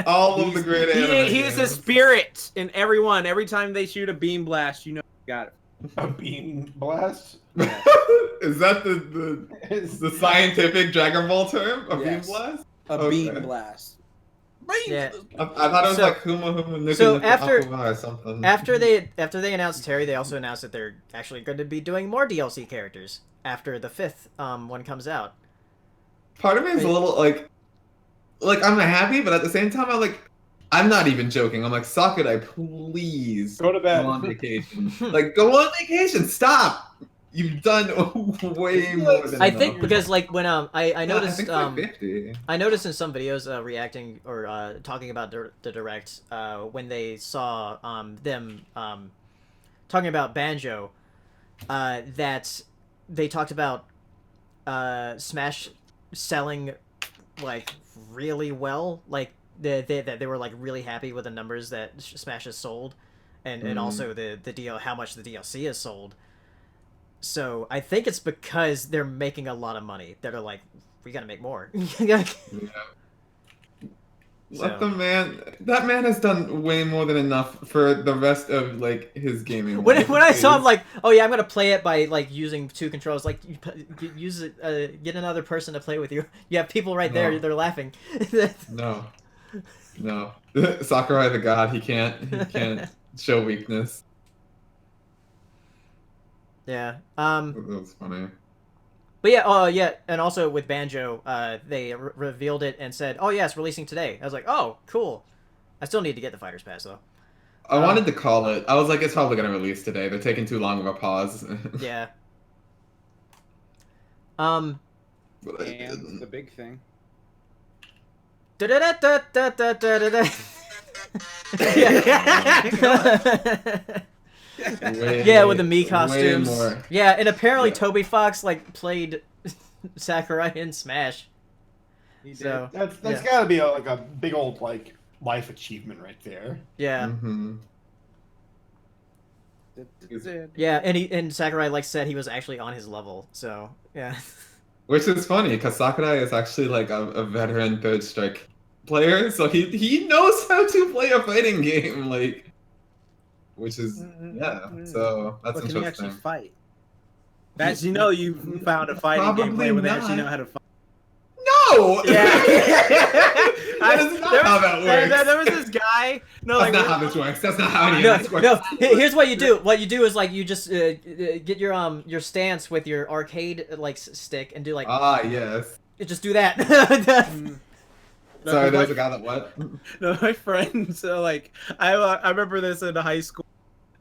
All of the great anime. He is a games. spirit in everyone. Every time they shoot a beam blast, you know you got it. A beam blast. Is that the scientific Dragon Ball term? A beam Yes. blast? A Okay. beam blast. Yeah. I thought it was So- like Huma Huma Nuka so Nuka after- Aqua or something. after they announced Terry, they also announced that they're actually going to be doing more DLC characters after the 5th one comes out. Part of me is a little like I'm happy, but at the same time I'm not even joking. I'm like, Sakurai, please Go to bed. go on vacation. Like, go on vacation. Stop. You've done way more than I enough. think because like when I I noticed think it's like 50. I noticed in some videos reacting or talking about the direct when they saw them talking about Banjo that they talked about Smash selling like really well, like they were like really happy with the numbers that Smash has sold, and also the how much the DLC has sold. So I think it's because they're making a lot of money that are like, we gotta make more. Yeah. So- Let the man. That man has done way more than enough for the rest of like his gaming. When life, I saw him please. like, oh yeah, I'm gonna play it by like using 2 controls. Like, use it, get another person to play with you. You have people right there. No. They're laughing. No. Sakurai the god. He can't show weakness. Yeah. That was funny. But yeah. Yeah. And also with Banjo, they revealed it and said, oh yeah, it's releasing today. I was like, oh, cool. I still need to get the Fighter's Pass though. I wanted to call it. I was like, it's probably gonna release today. They're taking too long of a pause. Yeah. But I And didn't. the big thing. Yeah, with the Mii way costumes. more. Yeah, and apparently Yeah. Toby Fox like played Sakurai in Smash. He So That's yeah. gotta be like a big old like life achievement right there. Yeah. Mhm. did. Yeah, and Sakurai like said he was actually on his level. So yeah. Which is funny because Sakurai is actually like a veteran third strike player, so he knows how to play a fighting game, like, which is yeah. So that's But can you actually interesting. fight? That's you found a fighting Probably gameplay when they actually not. know how to fight. No. Yeah. That is not how that works. There was this guy. No, That's like not how this works. That's not how any No, of this works. no. Here's what you do. What you do is like you just get your stance with your arcade like stick and do like Ah, yes. just do that. No, Sorry, my- there's a guy that what? No, my friend. So like, I remember this in high school.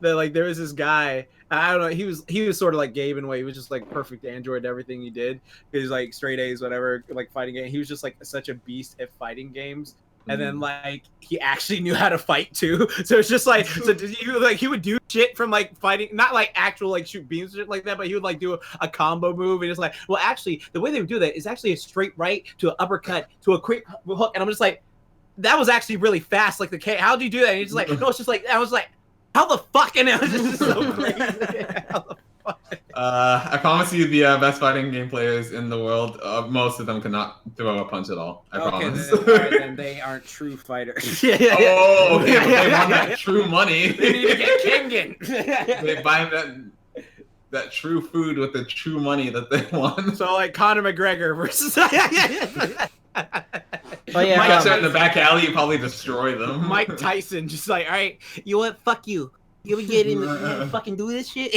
That like there was this guy. I don't know. He was sort of like Gabe in a way. He was just like perfect Android. Everything he did. He was like straight A's, whatever. Like fighting game. He was just like such a beast at fighting games. And then like he actually knew how to fight too. So it's just like he would do shit from like fighting, not like actual like shoot beams or shit like that, but he would like do a combo move and it's like, well actually the way they would do that is actually a straight right to an uppercut to a quick hook, and I'm just like, that was actually really fast. Like how'd you do that? And he's just like, no, it's just like I was like, how the fuck? And it was just so crazy. I promise you, the best fighting game players in the world, most of them cannot throw a punch at all. I promise. Then, all right, then they aren't true fighters. Oh, okay, but they want that true money. They need to get Kengan. They buy that true food with the true money that they want. So like Conor McGregor versus. Oh yeah, Mike Catch that in the back alley, you probably destroy them. Mike Tyson, just like, all right, you know what? Fuck you. You ever get in and fucking do this shit?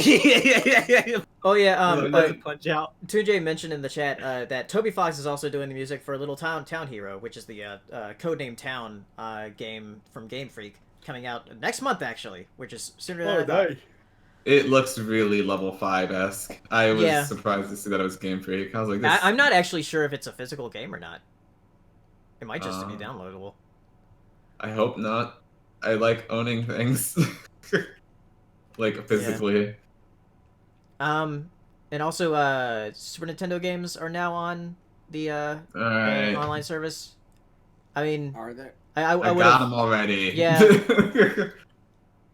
oh yeah. Punch out. 2J mentioned in the chat that Toby Fox is also doing the music for Little Town Hero, which is the Codename Town game from Game Freak, coming out next month actually, which is sooner than I thought. It looks really level 5-esque. I was Yeah. surprised to see that it was Game Freak. I was like, I'm not actually sure if it's a physical game or not. It might just be downloadable. I hope not. I like owning things. Like, physically. Yeah. And also, Super Nintendo games are now on the Alright. online service. I mean, Are there? I I would got have... them already. Yeah.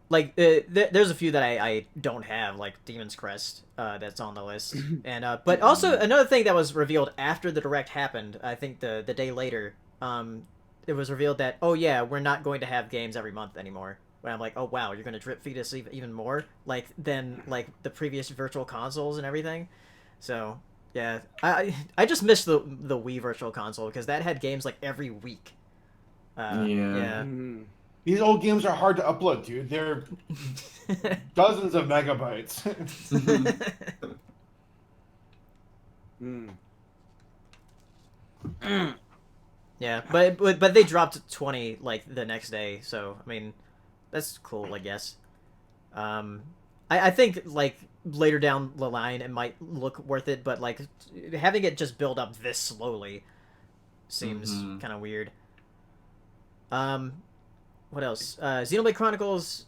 Like, there's a few that I don't have, like Demon's Crest, that's on the list. And but also, another thing that was revealed after the Direct happened, I think the day later, it was revealed that, oh yeah, we're not going to have games every month anymore. When I'm like, oh wow, you're going to drip feed us even more? Like, than, like, the previous virtual consoles and everything? So, yeah. I just missed the Wii Virtual Console, because that had games, like, every week. Yeah. These old games are hard to upload, dude. They're dozens of megabytes. Yeah, but they dropped 20 like the next day, so I mean, that's cool, I guess. I think like later down the line it might look worth it, but like having it just build up this slowly seems kind of weird. What else? Xenoblade Chronicles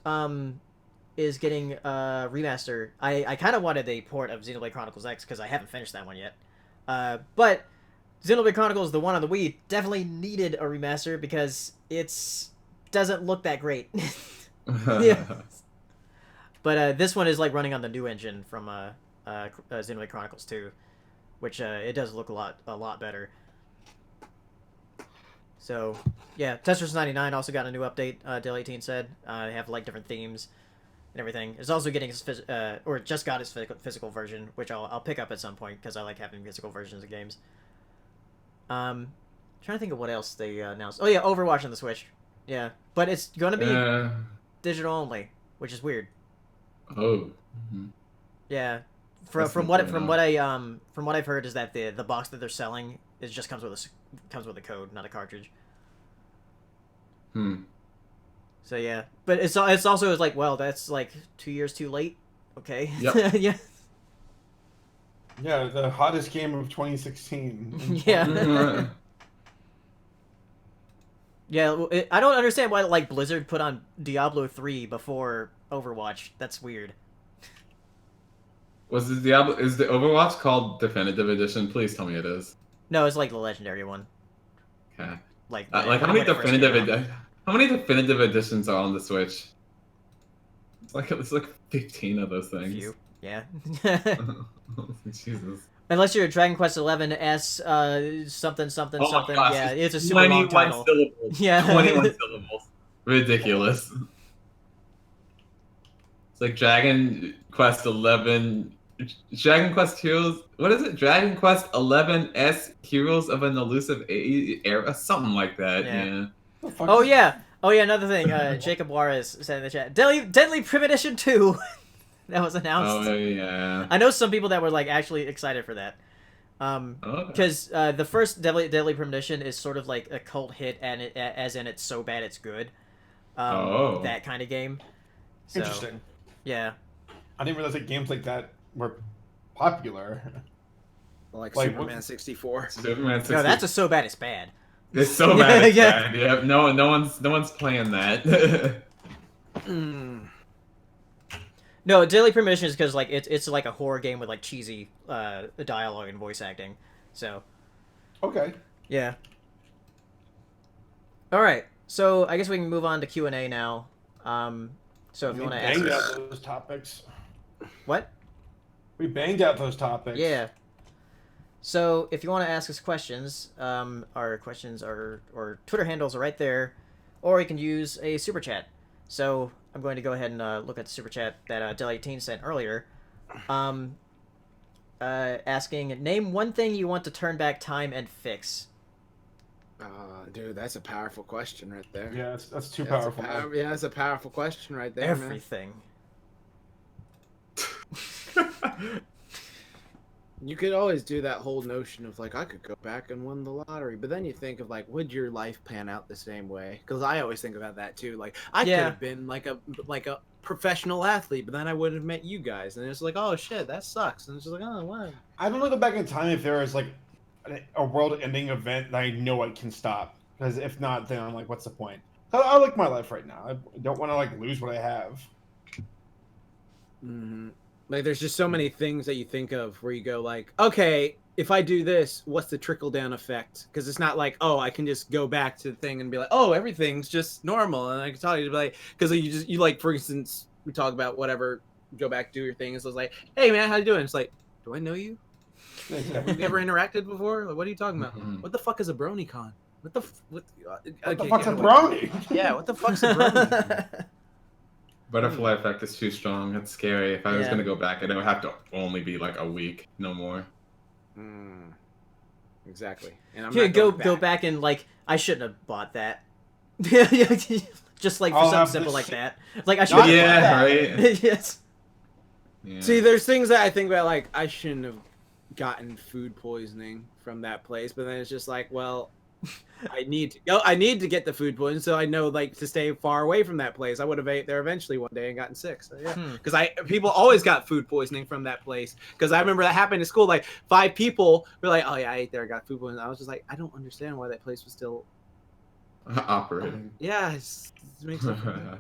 is getting a remaster. I kind of wanted a port of Xenoblade Chronicles X because I haven't finished that one yet. But Xenoblade Chronicles, the one on the Wii, definitely needed a remaster because it's doesn't look that great. Yeah. But this one is like running on the new engine from Xenoblade Chronicles 2, which it does look a lot better. So, yeah, Tetris 99 also got a new update, Dale18 said. They have, like, different themes and everything. It's also getting its, or just got its physical version, which I'll pick up at some point, because I like having physical versions of games. Trying to think of what else they announced. Oh, yeah, Overwatch on the Switch. Yeah, but it's gonna be digital only, which is weird. Oh. Yeah. From what I've heard is that the box that they're selling just comes with a code, not a cartridge. So yeah, but it's also like, well, that's like 2 years too late. Okay. Yep. Yeah. Yeah, the hottest game of 2016. Yeah. Yeah, I don't understand why like Blizzard put on Diablo 3 before Overwatch. That's weird. Was the Diablo? Is the Overwatch called Definitive Edition? Please tell me it is. No, it's like the legendary one. Okay. Like How many definitive editions are on the Switch? It's like 15 of those things. Few. Yeah. Jesus. Unless you're Dragon Quest 11S something. Oh my gosh, Yeah, it's a super long title. Syllables. Yeah. 21 syllables. Ridiculous. It's like Dragon Quest 11. Dragon Quest Heroes. What is it? Dragon Quest 11S Heroes of an Elusive Era? Something like that. Yeah. Oh yeah. Another thing. Jacob Juarez said in the chat. Deadly Premonition 2. That was announced. Oh yeah. I know some people that were like actually excited for that. Because the first Deadly Premonition is sort of like a cult hit, and as in it's so bad it's good. That kind of game. So, Interesting. Yeah. I didn't realize that games like that were popular. Like Superman 64. Superman 64. No, that's a so bad it's bad. It's so bad. It's Yeah. bad. Yeah. No one's playing that. No, Deadly Premonition is because like it's like a horror game with like cheesy dialogue and voice acting. So. Okay. Yeah. All right. So I guess we can move on to Q&A now. So if you want to ask Banged us... out those topics. What? We banged out those topics. Yeah. So if you want to ask us questions, our questions or Twitter handles are right there, or you can use a super chat. So I'm going to go ahead and look at the super chat that Del18 sent earlier, asking, name one thing you want to turn back time and fix. Dude, that's a powerful question right there. Yeah, that's too powerful. Yeah, that's a powerful question right there. Everything. Man. You could always do that whole notion of like, I could go back and win the lottery, but then you think of like, would your life pan out the same way? Because I always think about that too. Like, I could have been like a professional athlete, but then I wouldn't have met you guys, and it's like, oh shit, that sucks. And it's just like, oh wow. I don't want to go back in time if there is like a world-ending event that I know I can stop. Because if not, then I'm like, what's the point? I like my life right now. I don't want to like lose what I have. Mm-hmm. Like, there's just so many things that you think of where you go like, okay, if I do this, what's the trickle-down effect? Because it's not like, oh, I can just go back to the thing and be like, oh, everything's just normal. And I can tell you to be like, because you like, for instance, we talk about whatever, go back, do your thing. So it's like, hey, man, how you doing? It's like, do I know you? Have we ever interacted before? Like, what are you talking about? Mhm. What the fuck is a BronyCon? What the fuck's a brony? Yeah, what the fuck's a brony? Butterfly effect is too strong. It's scary. If I was Yeah. gonna go back, it would have to only be like a week, no more. Exactly. And I'm Yeah, not go going back and like, I shouldn't have bought that. Just like for I'll something have simple this like shit- that. Like I should Not have Yeah, bought right. that. Yes. Yeah. See, there's things that I think about, like, I shouldn't have gotten food poisoning from that place, but then it's just like, well, I need to get the food poisoning, so I know, like, to stay far away from that place. I would have ate there eventually one day and gotten sick. So yeah, because people always got food poisoning from that place. Because I remember that happened in school. Like 5 people were like, "Oh yeah, I ate there, I got food poisoning." I was just like, I don't understand why that place was still. Operating. Yeah, it makes no sense.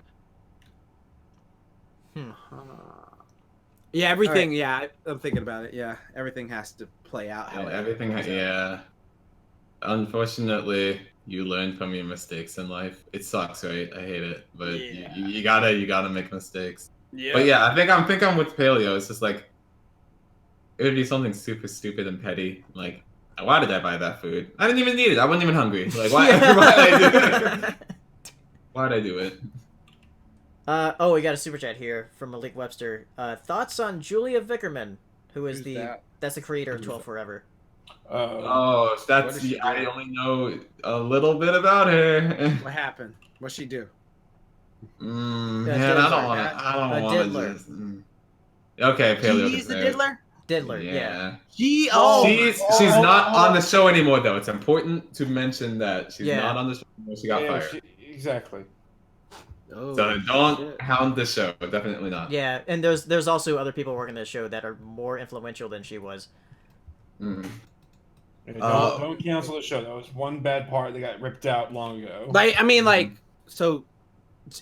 Yeah, everything. Right. Yeah, I'm thinking about it. Yeah, everything has to play out. Yeah, How it everything. plays out. Yeah. Unfortunately, you learn from your mistakes in life. It sucks, right? I hate it, but Yeah. you gotta make mistakes. Yeah. But yeah, I think I'm with Paleo. It's just like it would be something super stupid and petty. Like, why did I buy that food? I didn't even need it. I wasn't even hungry. Like, why? Why did I do it? Why'd I do it? Oh, we got a super chat here from Malik Webster. Thoughts on Julia Vickerman, who is Who's that? that's the creator of Who's 12 that? Forever. Oh, What that's does she I do? only know a little bit about her. What happened? What'd she do? Man, Diddler. I don't want to. I don't want Diddler. to just. Okay, Paleo. She's the right. diddler. Diddler, yeah. She's She's not on the show anymore, though. It's important to mention that she's Yeah. not on the show anymore. She got fired. Exactly. Oh, So don't shit. hound the show. Definitely not. Yeah, and there's also other people working the show that are more influential than she was. Mm. Don't cancel the show. That was one bad part that got ripped out long ago. Like, I mean, like, so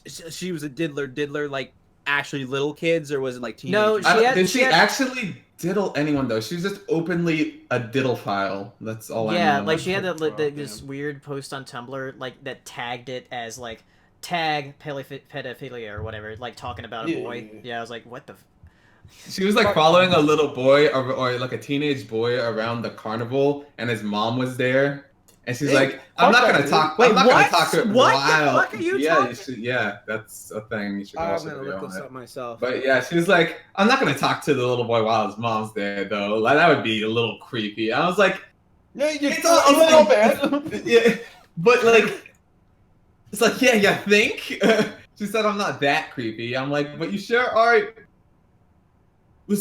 she was a diddler, like actually little kids, or was it like teenagers? No, Did she actually diddle anyone though? She was just openly a diddle-phile. That's all I know. Yeah, like she had Oh, this damn. weird post on Tumblr, like that tagged it as like tag pedophilia or whatever, like talking about a boy. Yeah. Yeah, I was like, what the. She was like following a little boy or like a teenage boy around the carnival, and his mom was there, and she's Hey, like, "I'm fuck not that, gonna dude. talk. Wait, I'm not gonna what? talk to her What the while." fuck are you yeah, talking- yeah, that's a thing. You should I'm watch the gonna video look on this it. up myself. But yeah, she was like, "I'm not gonna talk to the little boy while his mom's there, though. Like, that would be a little creepy." I was like, Yeah, you're It's still all- a little bad. "Yeah," but like, it's like, "Yeah, you think?" She said, "I'm not that creepy." I'm like, "But you sure are."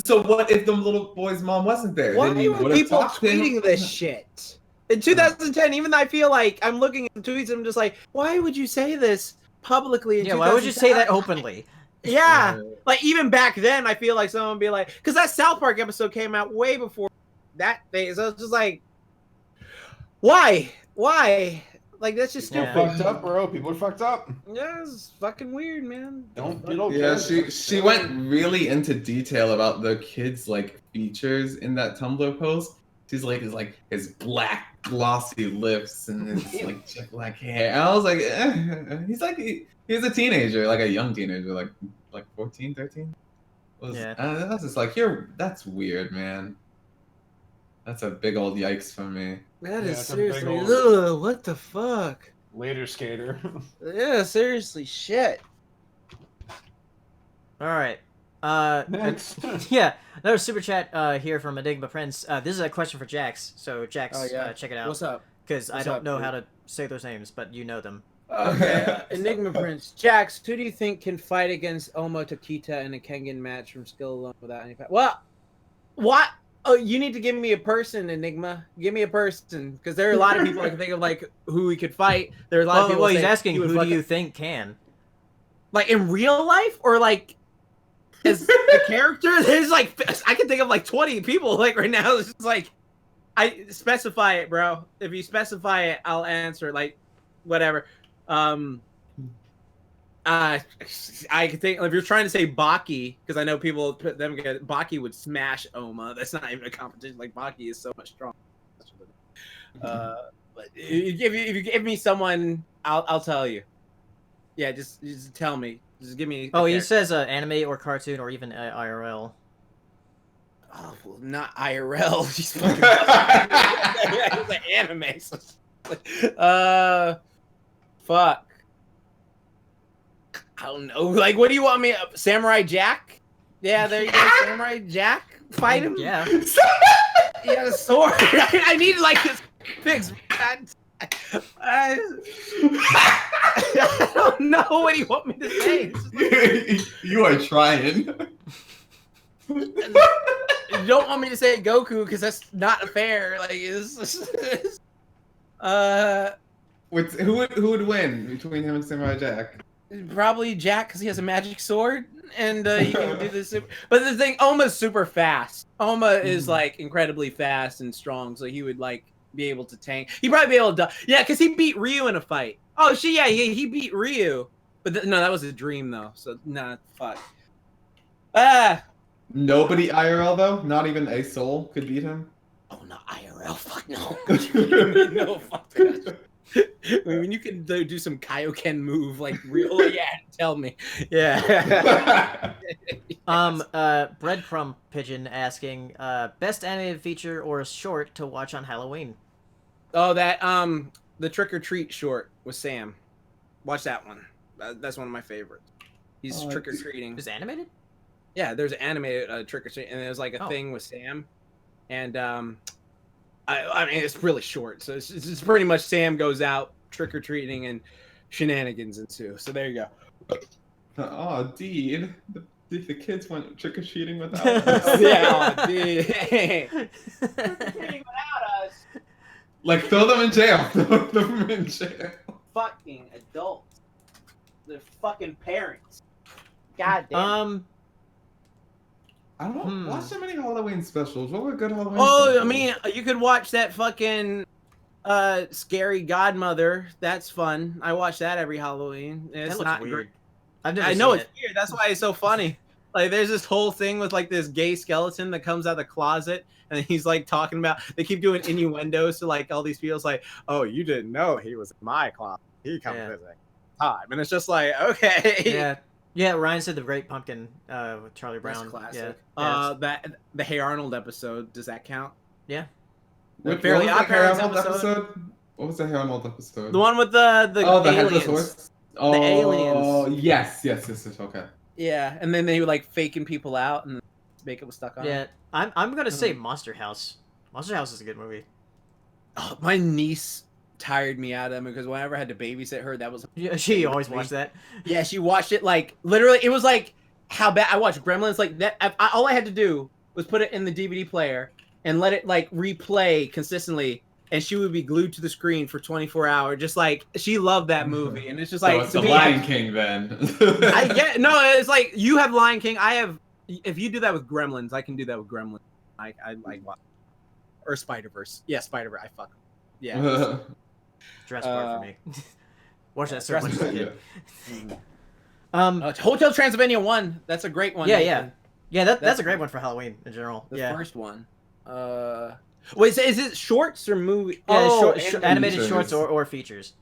So what if the little boy's mom wasn't there? Why Then you are would have people talked to him. tweeting this shit? In 2010, even though I feel like I'm looking at the tweets, I'm just like, why would you say this publicly? In Yeah, why would you say that 2010? openly? Yeah, like even back then, I feel like someone would be like, because that South Park episode came out way before that thing. So it's just like, why? Like that's just People stupid. fucked up, bro. People are fucked up. Yeah, it's fucking weird, man. Don't Yeah, care. she went really into detail about the kid's like features in that Tumblr post. She's like, his black glossy lips and his like jet black hair. I was like, he's a teenager, like a young teenager, like 14, 13. Yeah. I was just like, that's weird, man. That's a big old yikes for me. That Yeah, is it's a big seriously, old- ugh, what the fuck? Later, skater. Yeah, seriously, shit. All right. Next. Yeah, another super chat here from Enigma Prince. This is a question for Jax. So Jax, Oh, yeah. check it out. What's up? Because I What's don't up, know dude? how to say those names, but you know them. Okay, Enigma Prince. Jax, who do you think can fight against Omo Tokita in a Kengan match from skill alone without any... Well, what? Oh, you need to give me a person, Enigma. Give me a person, because there are a lot of people I can think of, like, who he could fight. There are a lot of people Well, he's say asking, he would who do fuck- you think can? Like, in real life? Or, like, as a character? There's, like, I can think of, like, 20 people, like, right now. It's just, like, I specify it, bro. If you specify it, I'll answer, like, whatever. I could think if you're trying to say Baki, because I know people put them together, Baki would smash Oma. That's not even a competition. Like Baki is so much stronger. But if you give me someone, I'll tell you. Yeah, just tell me. Just give me. Oh, he says anime or cartoon or even IRL. Oh, well, not IRL. She's fucking. It's like anime. Fuck. I don't know. Like, what do you want me? Samurai Jack? Yeah, there you go. Samurai Jack. Fight him. Yeah. He has a sword. I need like his fix. I don't know what do you want me to say. It's just You are trying. you don't want me to say Goku because that's not fair. Like, Who would win between him and Samurai Jack? probably Jack because he has a magic sword and he can do this. But the thing, Oma's super fast. Oma is like incredibly fast and strong, so he would like be able to tank. He'd probably be able to. Yeah, because he beat Ryu in a fight. Oh, yeah, he beat Ryu. But no, that was a dream though. So nah, fuck. Nobody IRL though. Not even a soul could beat him. Oh, not IRL. Fuck no. No, fuck. I mean, you can do some Kaioken move, like real. Yeah, tell me. Yeah. Breadcrumb Pigeon asking, best animated feature or short to watch on Halloween? Oh, that the Trick or Treat short with Sam. Watch that one. That's one of my favorites. He's trick or treating. Is it animated? Yeah, there's an animated trick or treat, and there's like a thing with Sam, and I mean it's really short, so it's pretty much Sam goes out trick or treating and shenanigans ensue. So there you go. Oh, dude. The kids went trick or treating without us. Yeah, oh, dude. Trick-or-treating without us. Like throw them in jail. Throw them in jail. Fucking adults. They're fucking parents. God damn. I don't watch so many Halloween specials. What were good Halloween Oh, specials? I mean, you could watch that fucking Scary Godmother. That's fun. I watch that every Halloween. It's That looks not weird. great. I've never I know seen it's weird. That's why it's so funny. Like, there's this whole thing with like this gay skeleton that comes out of the closet, and he's like talking about. They keep doing innuendos to like all these people. It's like, oh, you didn't know he was in my closet. He comes visiting time, and it's just like, okay. Yeah. Yeah, Ryan said the Great Pumpkin with Charlie That's Brown. classic. Yeah. That the Hey Arnold episode. Does that count? Yeah. What Fairly was Odd the Parents Harold episode? What was the Harold episode? The one with the the aliens. headless horse. Oh, aliens. Yes. Okay. Yeah, and then they were like faking people out and makeup was stuck on. Yeah. I'm gonna say Monster House. Monster House is a good movie. Oh, my niece tired me out of them because whenever I had to babysit her, that was. Yeah, she always watched that. Yeah, she watched it like literally. It was like how bad I watched Gremlins. Like that. All I had to do was put it in the DVD player and let it like replay consistently, and she would be glued to the screen for 24 hours. Just like she loved that movie, and it's just like So it's to the me, Lion King then. I get no. It's like you have Lion King. I have. If you do that with Gremlins, I can do that with Gremlins. I like what or Spider-Verse. Yeah, Spider-Verse. I fuck. Yeah. Jurassic Park for me. Watch that so much as a kid. Hotel Transylvania 1. That's a great one. Yeah. That's a great one for Halloween in general. The yeah. first one. Wait, is it shorts or movie? Yeah, animated animated features. shorts or features.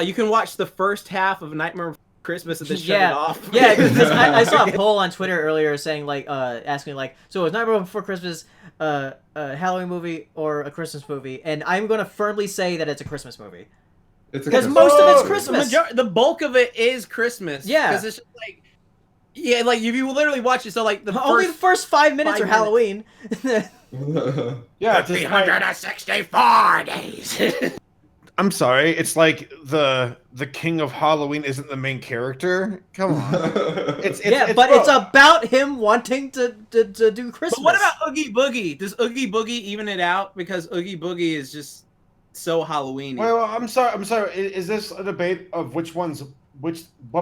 You can watch the first half of Nightmare Christmas and then shut Yeah. it off. Yeah, because I saw a poll on Twitter earlier saying asking so is Nightmare Before Christmas a Halloween movie or a Christmas movie? And I'm gonna firmly say that it's a Christmas movie. Because most of it's Christmas. The bulk of it is Christmas. Yeah. Because it's just like, yeah, like if you literally watch it, so like only the first 5 minutes are Halloween. Yeah, 364 days. I'm sorry. It's like the king of Halloween isn't the main character. Come on. It's about him wanting to do Christmas. But what about Oogie Boogie? Does Oogie Boogie even it out? Because Oogie Boogie is just so Halloween-y. Well, I'm sorry. Is this a debate of what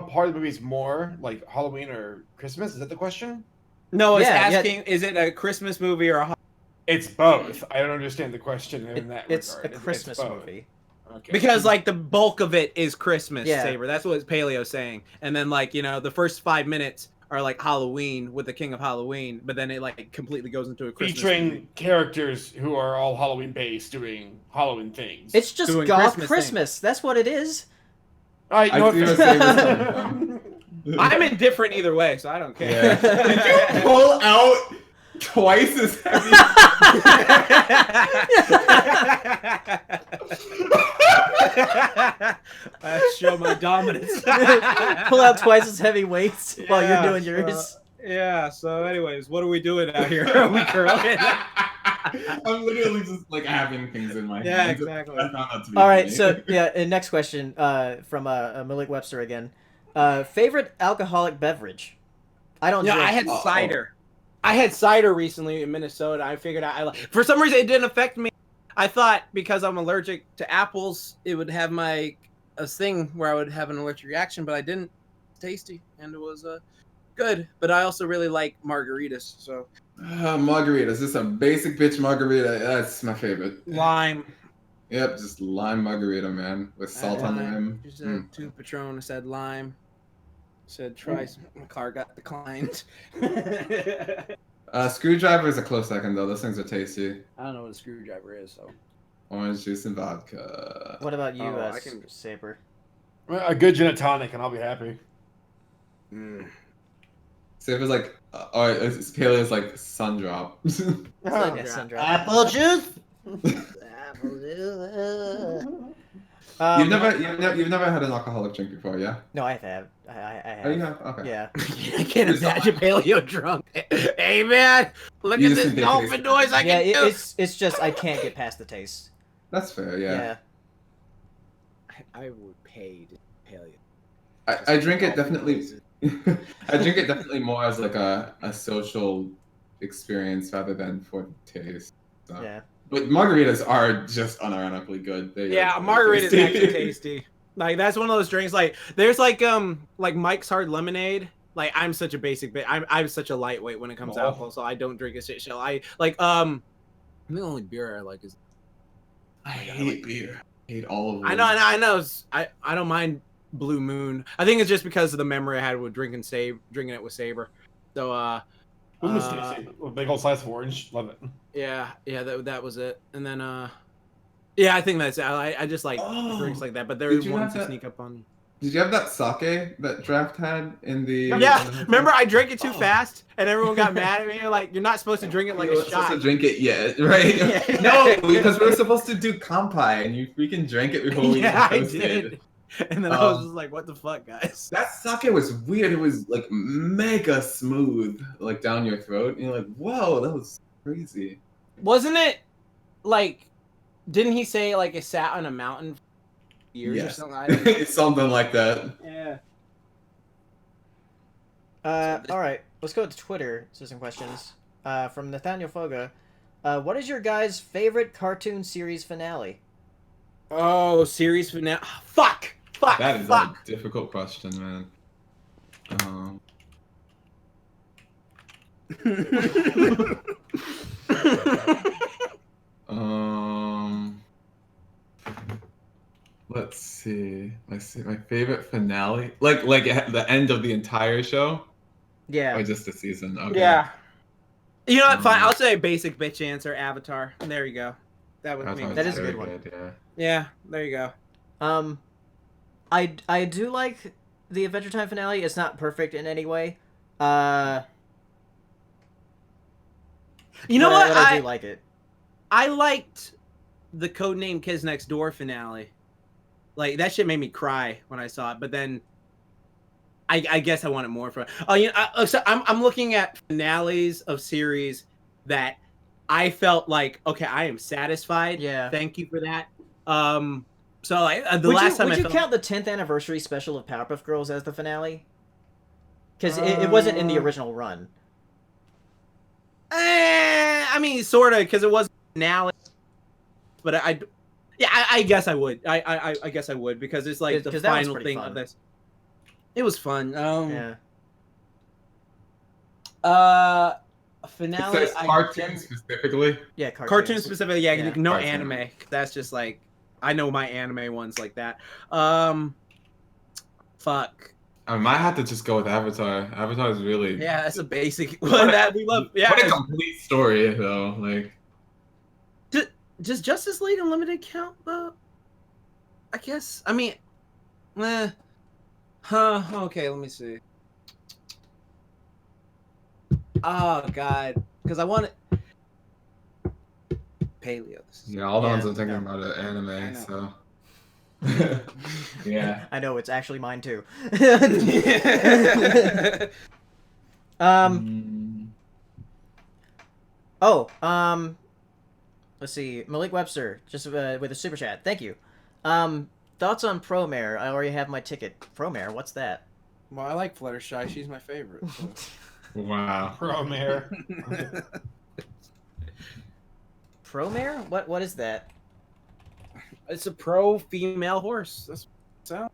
part of the movie is more like Halloween or Christmas? Is that the question? No, it's asking, is it a Christmas movie or a It's both. I don't understand the question in that regard. It's a Christmas movie. Okay. Because like the bulk of it is Christmas, Yeah. Saber. That's what Paleo's saying. And then like, the first 5 minutes are like Halloween with the King of Halloween, but then it like completely goes into a Christmas featuring movie. characters who are all Halloween based doing Halloween things. It's just Doing goth Christmas Christmas. That's what it is. I I see what Saber's I'm indifferent either way, so I don't care. Yeah. Did you pull out twice as heavy? I show my dominance. Pull out twice as heavy weights while you're doing yours. Yeah, so anyways, what are we doing out here? Are we curling? I'm literally just like having things in my Yeah, hands. exactly. I found out to be All right, funny. so next question from Malik Webster again. Favorite alcoholic beverage? I don't drink. I had cider. I had cider recently in Minnesota. I figured for some reason it didn't affect me. I thought because I'm allergic to apples, it would have a thing where I would have an allergic reaction, but I didn't. It's tasty, and it was good. But I also really like margaritas. So margaritas. Just a basic bitch margarita. That's my favorite. lime. Yep, just lime margarita, man, with salt on the rim. Just two Patron. I said lime. Said try. My car got declined. Screwdriver is a close second, though. Those things are tasty. I don't know what a screwdriver is, so. Orange juice and vodka. What about you, I can- Saber? A good gin and tonic, and I'll be happy. Saber's like, or Paleo's like sun drop. Yeah, Sandra. Apple juice. You've never had an alcoholic drink before, yeah? No, I have. I have. Oh, you have? Okay. Yeah. I can't imagine Paleo drunk. Hey man, look You at just this think they dolphin taste noise I Yeah, can do. it's just I can't get past the taste. That's fair, yeah. I would pay to Paleo. I drink it definitely. I drink it definitely more as like a social experience rather than for taste. So. Yeah. But margaritas are just unironically good. Yeah, margarita is actually tasty. Like that's one of those drinks. Like there's like Mike's Hard Lemonade. Like I'm such a basic bit. I'm such a lightweight when it comes to alcohol, so I don't drink a shit shell. I like the only beer I like is. I hate beer. I hate all of them. I know. I don't mind Blue Moon. I think it's just because of the memory I had with drinking it with Saber. So big old slice of orange, love it. yeah, that was it. And then yeah, I think that's it. I just like drinks like that, but there is ones that sneak up on me. Did you have that sake that Draft had in the? Yeah, remember I drank it too fast, and everyone got mad at me. Like, you're not supposed to drink it like You a weren't supposed shot. to drink it yet, right? Yeah. No, because we were supposed to do kampai, and you freaking drank it before we Yeah, I posted. did. And then I was just like, "What the fuck, guys?" That sake was weird. It was like mega smooth, like down your throat. And you're like, whoa, that was crazy. Wasn't it like? Didn't he say like it sat on a mountain for years or Yes. something? I don't know. It's something like that. Yeah. All right, let's go to Twitter. So some questions from Nathaniel Foga. What is your guys' favorite cartoon series finale? Oh, series finale. Fuck. That is a difficult question, man. Let's see. My favorite finale, like at the end of the entire show, Yeah. or just the season. Okay. Yeah. You know what? Fine. I'll say basic bitch answer. Avatar. There you go. That would Avatar's make That is a very good one. Yeah. Yeah. There you go. I do like the Adventure Time finale. It's not perfect in any way. You know what? I do like it. I liked the Codename Kids Next Door finale. Like, that shit made me cry when I saw it. But then, I guess I wanted more from it. Oh, you know, so I'm looking at finales of series that I felt like, okay, I am satisfied. Yeah. Thank you for that. So like the last time would you count the 10th anniversary special of Powerpuff Girls as the finale? Because it wasn't in the original run. I mean, sort of, because it was finale. But I guess I would. I guess I would, because it's like the final thing of this. It was fun. Yeah. Finale. It says cartoon specifically. Yeah, cartoon specifically. Yeah, Yeah. no Cartoon. anime. That's just like, I know my anime ones like that. Fuck. I might have to just go with Avatar. Avatar is really Yeah, that's a basic one that we love. Yeah. What a complete story though. Like, Does Justice League Unlimited count though? I guess. I mean, okay, let me see. Oh God, because I want it. Paleo. yeah, all the Yeah. ones I'm thinking about are anime. So yeah. I know, it's actually mine too. Mm. Let's see. Malik Webster, just with a super chat. Thank you. Thoughts on Promare? I already have my ticket. Promare, what's that? Well, I like Fluttershy. She's my favorite. So. Wow. Promare. Promare? What is that? It's a pro female horse. That's so.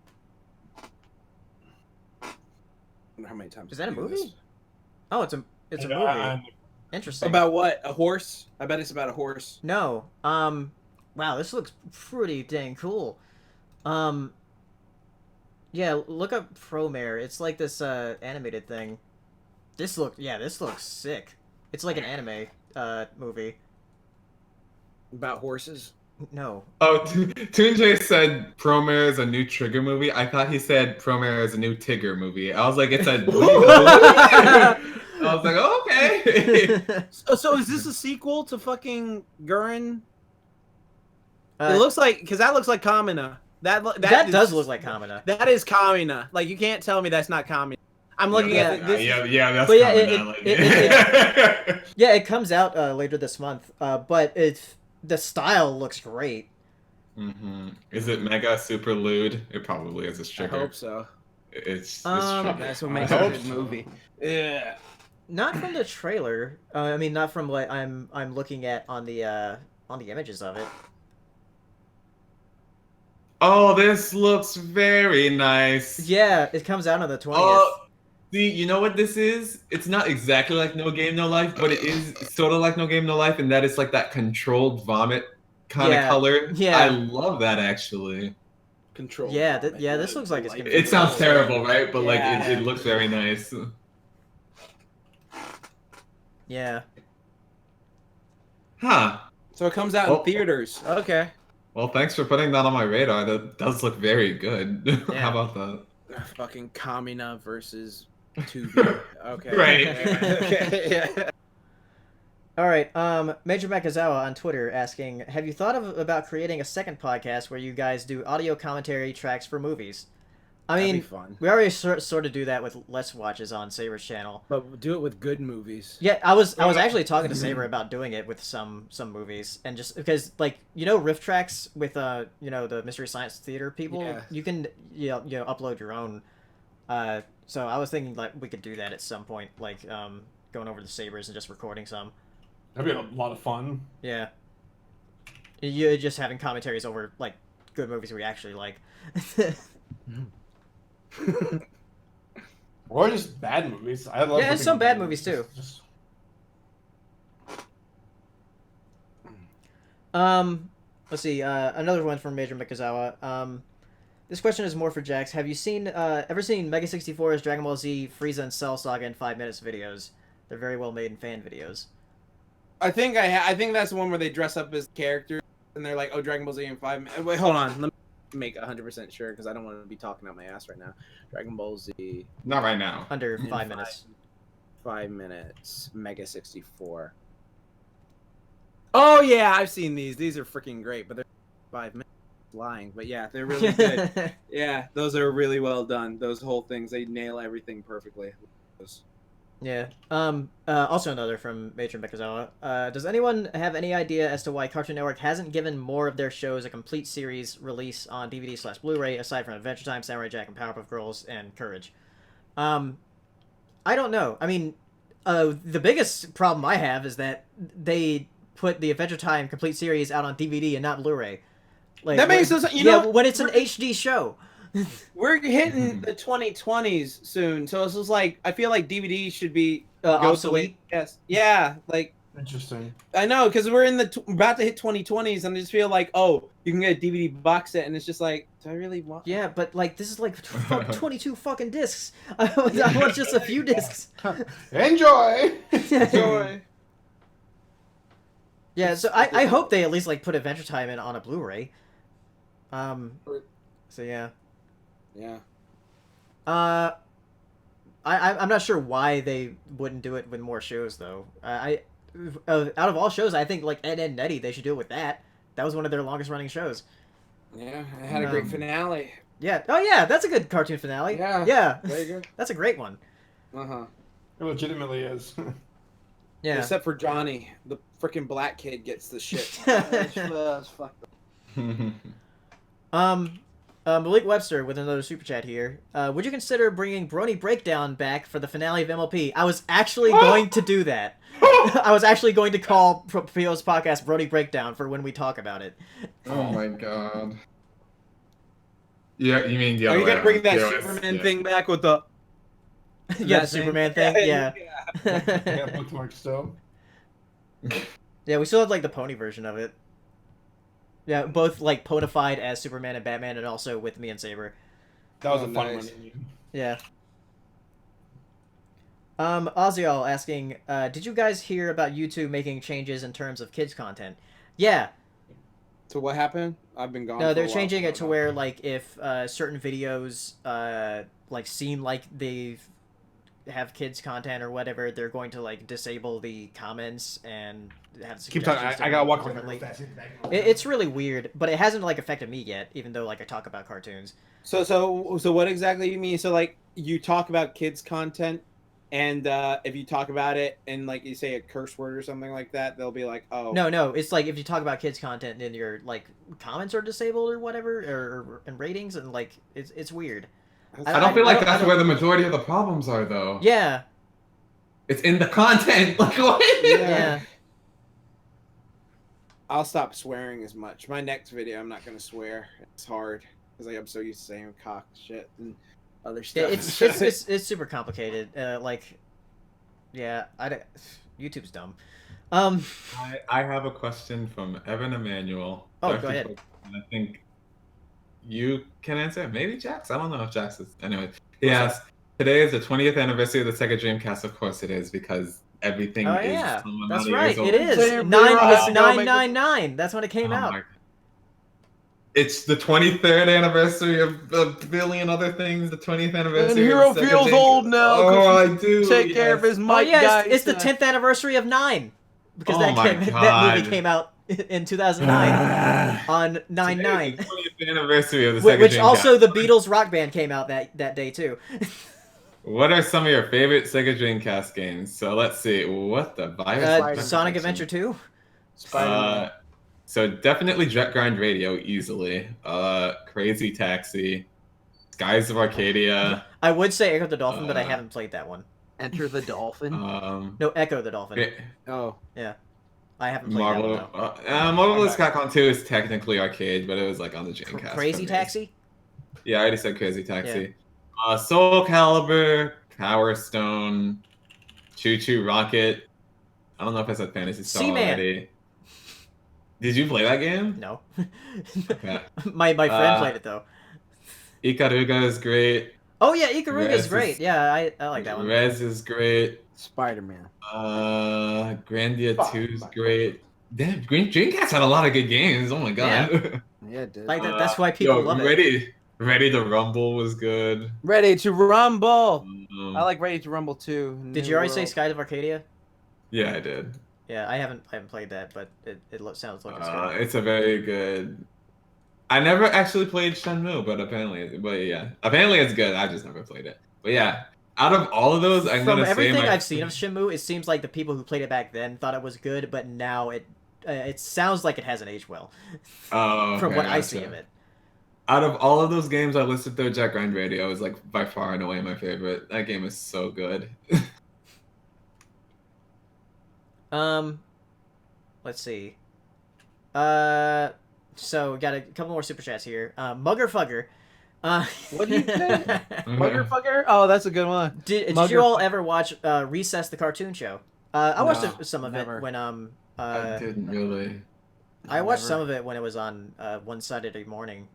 I wonder how many times. Is that a we do movie? this. Oh, it's a movie. Interesting. About what? A horse? I bet it's about a horse. No. Wow, this looks pretty dang cool. Yeah, look up Promare. It's like this animated thing. This looks sick. It's like an anime movie. About horses? No. Oh, Tunjay said Promare is a new Trigger movie. I thought he said Promare is a new Tigger movie. I was like, it's a. I was like, oh, okay. So is this a sequel to fucking Gurren? Uh, It looks like, because that looks like Kamina. That does look like Kamina. That is Kamina. Like, you can't tell me that's not Kamina. I'm looking at this. Yeah, that's But yeah, Kamina, Yeah, it comes out later this month. But the style looks great. Mm-hmm. Is it mega super lewd? It probably is. It's I Trigger. hope so. It's Um, Trigger. That's what I makes it a hope good so. movie. Yeah. Not from the trailer. I mean, not from what I'm looking at on the images of it. Oh, this looks very nice. Yeah, it comes out on the 20th. Oh, see, you know what this is? It's not exactly like No Game No Life, but it is sort of like No Game No Life, and that is like that controlled vomit kind of color. Yeah. I love that actually. Control. Yeah, this looks like it's gonna be It sounds cool. terrible, right? But like Yeah. it looks very nice. Yeah. Huh. So it comes out Oh. in theaters. Okay. Well, thanks for putting that on my radar. That does look very good. Yeah. How about that? Fucking Kamina versus Tubi. Okay. Right. Okay. Yeah. All right. Major Mekazawa on Twitter asking, have you thought about creating a second podcast where you guys do audio commentary tracks for movies? I That'd mean, be fun. we already sort of do that with Let's Watches on Saber's channel. But do it with good movies. Yeah, I was actually talking to Saber about doing it with some movies, and just because, like, riff tracks with the Mystery Science Theater people, Yeah. you can upload your own. So I was thinking like we could do that at some point, like going over to Sabers and just recording some. That'd be a lot of fun. Yeah. You're just having commentaries over like good movies we actually like. Or just bad movies. I love. Yeah, and some bad movies too. Just- Let's see. Another one from Major Mikazawa. This question is more for Jax. Have you ever seen Mega 64's Dragon Ball Z Frieza and Cell Saga in 5 minutes videos? They're very well made in fan videos. I think that's the one where they dress up as characters and they're like, "Oh, Dragon Ball Z in 5 minutes." Wait, hold on. make 100% sure because I don't want to be talking out my ass right now. Dragon Ball Z. Not right now. Under 5 minutes. 5 minutes. Mega 64. Oh yeah, I've seen these. These are freaking great, but they're 5 minutes lying. But yeah, they're really good. Yeah, those are really well done. Those whole things, they nail everything perfectly. Yeah. Also another from Matron Bekazawa. Does anyone have any idea as to why Cartoon Network hasn't given more of their shows a complete series release on DVD/Blu-ray aside from Adventure Time, Samurai Jack, and Powerpuff Girls and Courage? I don't know. I mean, the biggest problem I have is that they put the Adventure Time complete series out on DVD and not Blu-ray. Like, that makes sense. You know, when it's an HD show. We're hitting the 2020s soon, so it's just like I feel like DVD should be obsolete. Yes, yeah, like Interesting. I know because we're in the about to hit 2020s, and I just feel like you can get a DVD box set, and it's just like, do I really want? Yeah, but like this is like 22 fucking discs. I want just a few discs. Enjoy. Enjoy. Yeah, so I hope they at least like put Adventure Time in on a Blu-ray. So yeah. Yeah. I'm not sure why they wouldn't do it with more shows though. Out of all shows, I think like Ed, Edd n Eddy, they should do it with that. That was one of their longest running shows. Yeah, it had a great finale. Yeah. Oh yeah, that's a good cartoon finale. Yeah. Yeah. Very good. That's a great one. Uh-huh. It legitimately is. Yeah. Except for Johnny, the freaking black kid gets the shit. That's fucked up. Malik Webster with another super chat here. Would you consider bringing Brony Breakdown back for the finale of MLP? I was actually going to do that. I was actually going to call POS Podcast Brony Breakdown for when we talk about it. Oh my god. Yeah, you mean the Are other you way gonna bring that around. Superman Yeah. thing back with the? Yeah, the Superman thing. Yeah. Yeah, bookmark still. Yeah, we still have like the pony version of it. Yeah, both like ponified as Superman and Batman, and also with me and Saber. That was Oh, a fun nice. one. Yeah. Oziel asking, did you guys hear about YouTube making changes in terms of kids content? Yeah. So what happened? I've been gone. No, for they're a while, changing so I it to don't know. where like if certain videos like seem like they have kids content or whatever, they're going to like disable the comments and have Keep talking. suggestions I gotta walk away differently. fast. It's really weird, but it hasn't like affected me yet, even though like I talk about cartoons. So what exactly you mean? So like you talk about kids content, and if you talk about it and like you say a curse word or something like that, they'll be like, oh. No, it's like if you talk about kids content, then your like comments are disabled or whatever, or and ratings, and like it's weird. I don't feel like I that's don't- where the majority of the problems are, though. Yeah. It's in the content. Like what? Yeah. I'll stop swearing as much. My next video, I'm not gonna swear. It's hard because like, I'm so used to saying cock shit and other Yeah, stuff. it's super complicated. YouTube's dumb. I have a question from Evan Emanuel. Oh, go ahead. And I think you can answer. Maybe Jax. I don't know if Jax is. Anyway, he asked, today is the 20th anniversary of the Sega Dreamcast. Of course it is, because everything Oh is yeah, some amount that's of right. years old. It is Damn, nine. right. It's 999. That's when it came Oh out. my- It's the 23rd anniversary of a billion other things. The 20th anniversary. And Hero of Sega feels Dreamcast. old now, Oh, I do. Take care of yes. his mic, Oh yeah, guys. it's the 10th anniversary of 9, because Oh that my that God. movie came out in 2009 on 9/9. Today is the 20th anniversary of the Sega Which Dreamcast. also the Beatles rock band came out that day too. What are some of your favorite Sega Dreamcast games? So let's see. What the virus? Sonic Adventure 2. Spider-Man. So definitely Jet Grind Radio easily. Crazy Taxi, Skies of Arcadia. I would say Echo the Dolphin, but I haven't played that one. Enter the Dolphin. No, Echo the Dolphin. Oh. I haven't played Marvel. that one. Marvelous Capcom 2 is technically arcade, but it was like on the though. Dreamcast. Crazy for me. Taxi. Yeah, I already said Crazy Taxi. Soul Calibur, Power Stone, Choo Choo Rocket. I don't know if I said Fantasy Star Seaman. already. Did you play that game? No. Okay. my friend played it though. Ikaruga is great. Oh yeah, Ikaruga Rez is great. Yeah, I like that one. Rez is great. Spider-Man. Grandia 2 is great. Damn, Dreamcast had a lot of good games. Oh my god. Yeah, dude. Like that's why people love it. Ready to Rumble was good. Ready to Rumble. I like Ready to Rumble too. Did you already say Skies of Arcadia? Yeah, I did. Yeah, I haven't played that, but it sounds like it's good. It's a very good. I never actually played Shenmue, but apparently it's good. I just never played it. But yeah, out of all of those, I'm From gonna say everything I've seen of Shenmue, it seems like the people who played it back then thought it was good, but now it sounds like it hasn't aged well. Oh, from what gotcha. I see of it. Out of all of those games I listed, though, Jet Grind Radio is like by far and away my favorite. That game is so good. Let's see. So we got a couple more super chats here. Muggerfugger. What do you say? Muggerfucker? Oh, that's a good one. Did you all ever watch Recess the cartoon show? I watched some of never. it when I didn't really. I watched some of it when it was on one Saturday morning.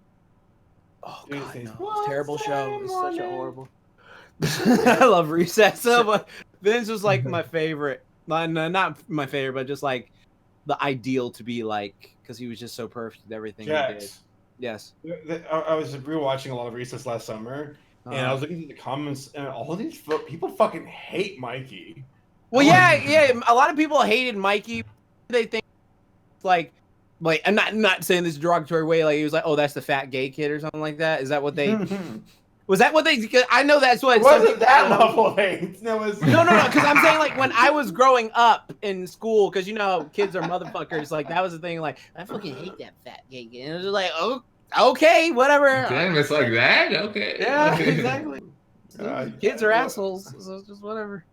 Oh god, no. It's a terrible show. It's such a horrible. I love Recess so much. Vince was like my favorite. Not my favorite, but just like the ideal to be like, because he was just so perfect at everything he did. Yes. I was rewatching a lot of Recess last summer, and I was looking at the comments, and all of these people fucking hate Mikey. Well, yeah. A lot of people hated Mikey. They think like I'm not saying this derogatory way. Like he was like, oh, that's the fat gay kid or something like that. Is that what they? Was that what they? Cause I know that's what. It wasn't that level of hate. No. Because I'm saying like when I was growing up in school, because you know kids are motherfuckers. Like that was the thing. Like I fucking hate that fat gay kid. And it was just like, oh, okay, whatever. Damn, it's like that. Okay. Yeah, exactly. Kids are assholes. So it's just whatever.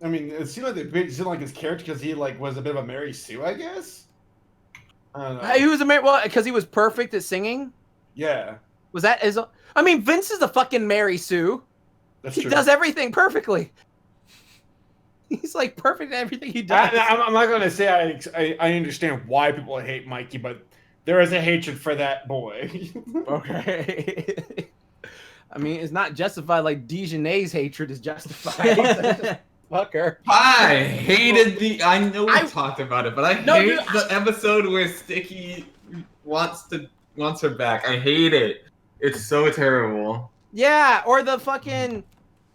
I mean, it seemed like they didn't like his character because he like was a bit of a Mary Sue, I guess. I don't know. He was because he was perfect at singing. Yeah. Was that is? I mean, Vince is a fucking Mary Sue. That's he true. does everything perfectly. He's like perfect at everything he does. I'm not gonna say I understand why people hate Mikey, but there is a hatred for that boy. Okay. I mean, it's not justified like Dejanay's hatred is justified. Fuck her. I hated I know we talked about it, but I hate the episode where Sticky wants her back. I hate it. It's so terrible. Yeah, or the fucking